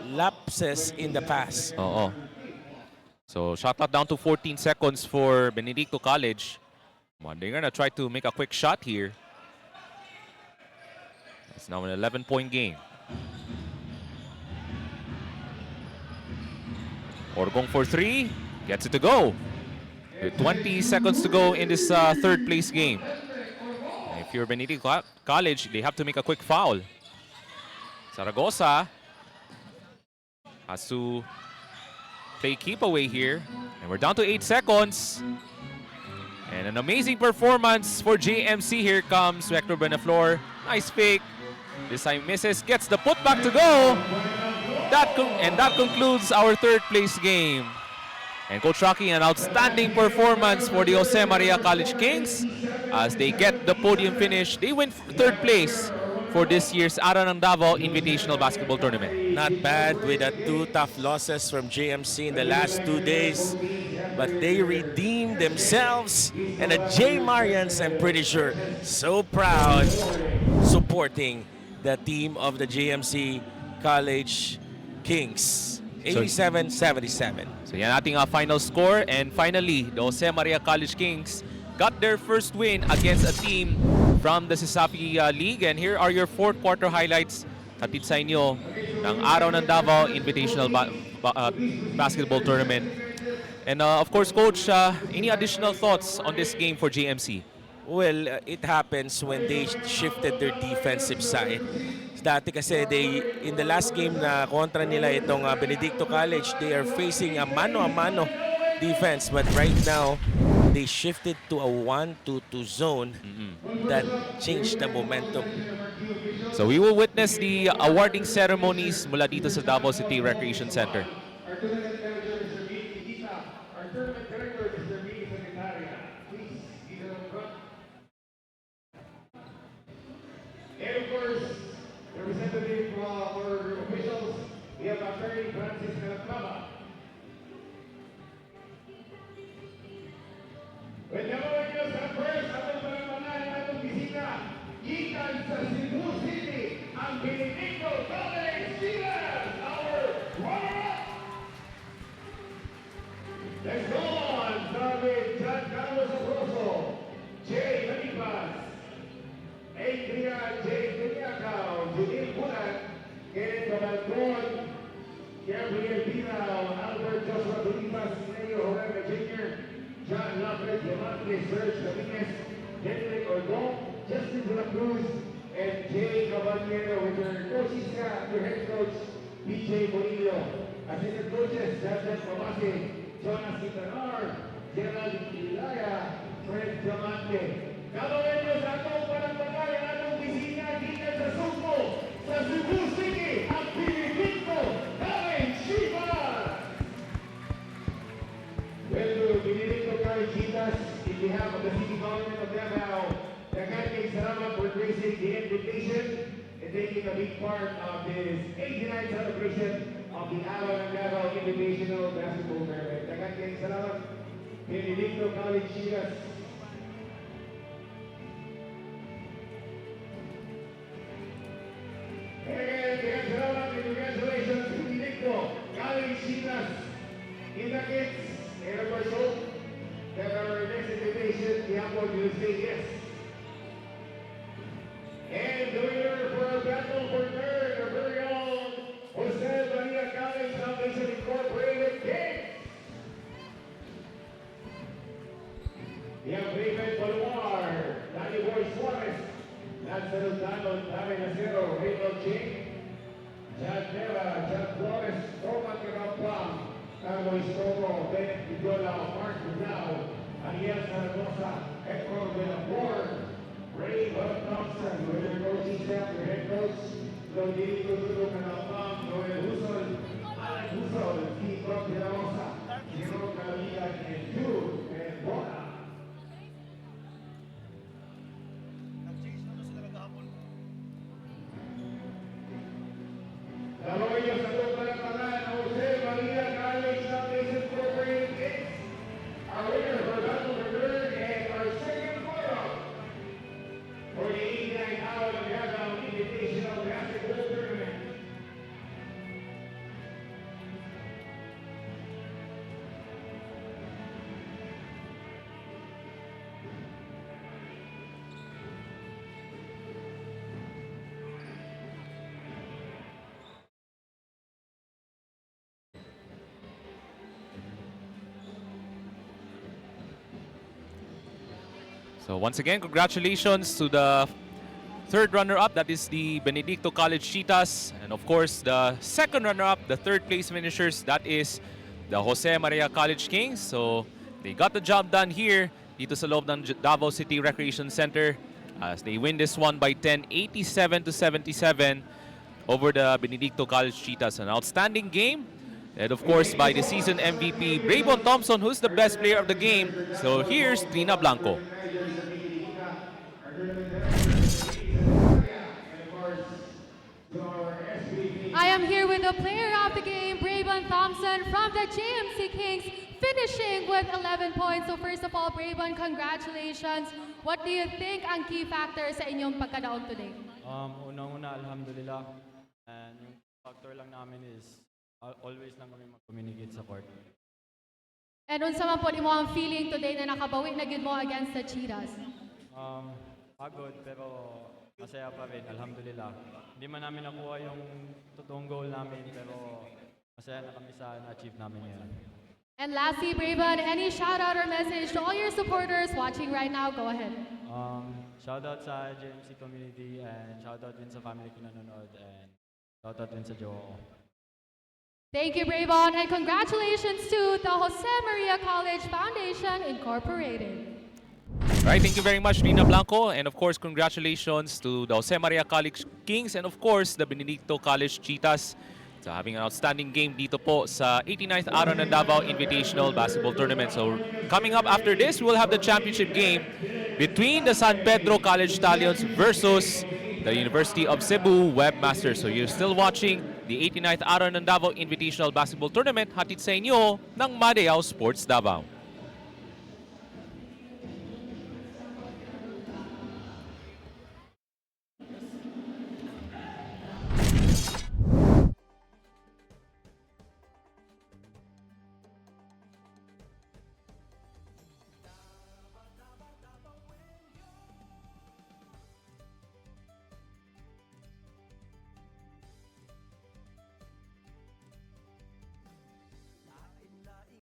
lapses in the pass. So shot clock down to 14 seconds for Benedicto College. Well, they're gonna try to make a quick shot here. It's now an 11-point game. Orgong for 3, gets it to go. With 20 seconds to go in this third place game. And if you're Benedicto College, they have to make a quick foul. Zaragoza has to play keep away here. And we're down to 8 seconds. And an amazing performance for JMC. Here comes Rector Buenaflor. Nice fake. This time misses, gets the putback to go. That concludes our third place game. And Coach Rocky, an outstanding performance for the Jose Maria College Kings as they get the podium finish. They win third place for this year's Araw ng Davao Invitational Basketball Tournament. Not bad with the 2 tough losses from JMC in the last 2 days. But they redeemed themselves. And the J. Marians, I'm pretty sure, so proud supporting the team of the JMC College Kings. 87-77. So yan ating final score. And finally, the Jose Maria College Kings got their first win against a team from the Sasapi League. And here are your fourth quarter highlights. Hatid sa inyo ng Araw ng Davao Invitational Basketball Tournament. And of course, Coach, any additional thoughts on this game for JMC? Well, it happens when they shifted their defensive side. Dati kasi in the last game na kontra nila itong Benedicto College, they are facing a mano-a-mano defense. But right now, they shifted to a 1-2-2 zone that changed the momentum. So we will witness the awarding ceremonies mula dito sa Davao City Recreation Center. Our tournament manager, Mr. Benedicto. Our tournament director, Mr. Benedicto. Please, either up front. And of course, representative or officials, we have Attorney Francis Calacrava. When naman nyo sa first, atong panampanan atong bisita, ikan sa Cebu City, ang Benedicto College Steelers, our runner-up. Let's go on, start with John Carlos Abroso, Jay Manipas, Adrian J. Cunyacao, Junil Pulat, Kenneth Cabalcon, Gabriel Pirao, Albert Joshua Tulipas, Leo Jorge Jr., John Lopez, Diamante, Serge Dominguez, Henry Orgon, Justin De La Cruz, and Jay Caballero with their coaching staff, their head coach, PJ Bonillo. Assistant coaches, Jajan Pamase, Jonas Quintanar, Gerald Ilaya, Fred Diamante. Gagawin nyo sa atong panampanan ang atong bisita dito sa Sugbo, sa Cebu City, ang Benedicto College Chivas! Well, to Benedicto College Chivas, in behalf of the City Government of Davao, salamat for gracing the invitation. It taking a big part of this 89th celebration of the Araw ng Davao Invitational Basketball Tournament. Daghang kayong salamat, Benedicto College Chiras. And again, daghang salamat and congratulations to Benedicto College Chiras in the kids. And of course, hope that our next invitation, the Apple will say yes. And the winner for our battle for third, our very own Jose Maria College Foundation Incorporated Kings. We have Raven Balwar, Danny Boy Suarez, Lanzaro Danon, David Acero, Raymond Ching, Chad Nera, Chad Flores, Roman Cagampam, Carlos Toro, Bennett Vidiola, Mark Vidal, Ariel Zaragoza, Hector Villapor, Ray Thompson, with their coaching staff, their head coach, Rodrigo Tulo Cagampam, Noel Husol, Alan Husol, Keith Rock de la Rosa, Jerome Calilla, and Jude, and Bona. Dalawa niya sa loob ng pangalan, Jose Maria College Foundation Incorporated Kings. Our winner for battle for third and our second runner for the 89th Araw ng Davao Invitational Basketball Tournament. So once again, congratulations to the third runner-up, that is the Benedicto College Cheetahs. And of course, the second runner-up, the third place finishers, that is the Jose Maria College Kings. So they got the job done here dito sa loob ng Davao City Recreation Center as they win this one by 10, 87-77 over the Benedicto College Cheetahs. An outstanding game. And of course, by the season MVP, Braybon Thompson, who's the best player of the game. So here's Trina Blanco. I am here with the player of the game, Braybon Thompson from the JMC Kings, finishing with 11 points. So first of all, Braybon, congratulations. What do you think ang key factor sa inyong pagkadaog today? Unang-una, alhamdulillah. And yung factor lang namin is always lang kami mag-communicate sa court. And unsa man po imo ang feeling today na nakabawi na gid mo against the Cheetahs? Pagod pero masaya pa rin, alhamdulillah. Hindi man namin nakuha yung totoong goal namin pero masaya na kami sa na-achieve namin ngayon. And lastly, Braybon, any shout out or message to all your supporters watching right now? Go ahead. Shout out sa JMC community and shout out din sa family ko nanonood and shout out din sa jowa ko. Thank you, Braybon, and congratulations to the Jose Maria College Foundation Incorporated. All right, thank you very much, Rina Blanco. And of course, congratulations to the Jose Maria College Kings and of course, the Benedicto College Cheetahs. So having an outstanding game dito po sa 89th Araw ng Davao Invitational Basketball Tournament. So coming up after this, we'll have the championship game between the San Pedro College Stallions versus the University of Cebu Webmasters. So you're still watching the 89th Araw ng Davao Invitational Basketball Tournament, hatid sa inyo ng Madeao Sports Davao.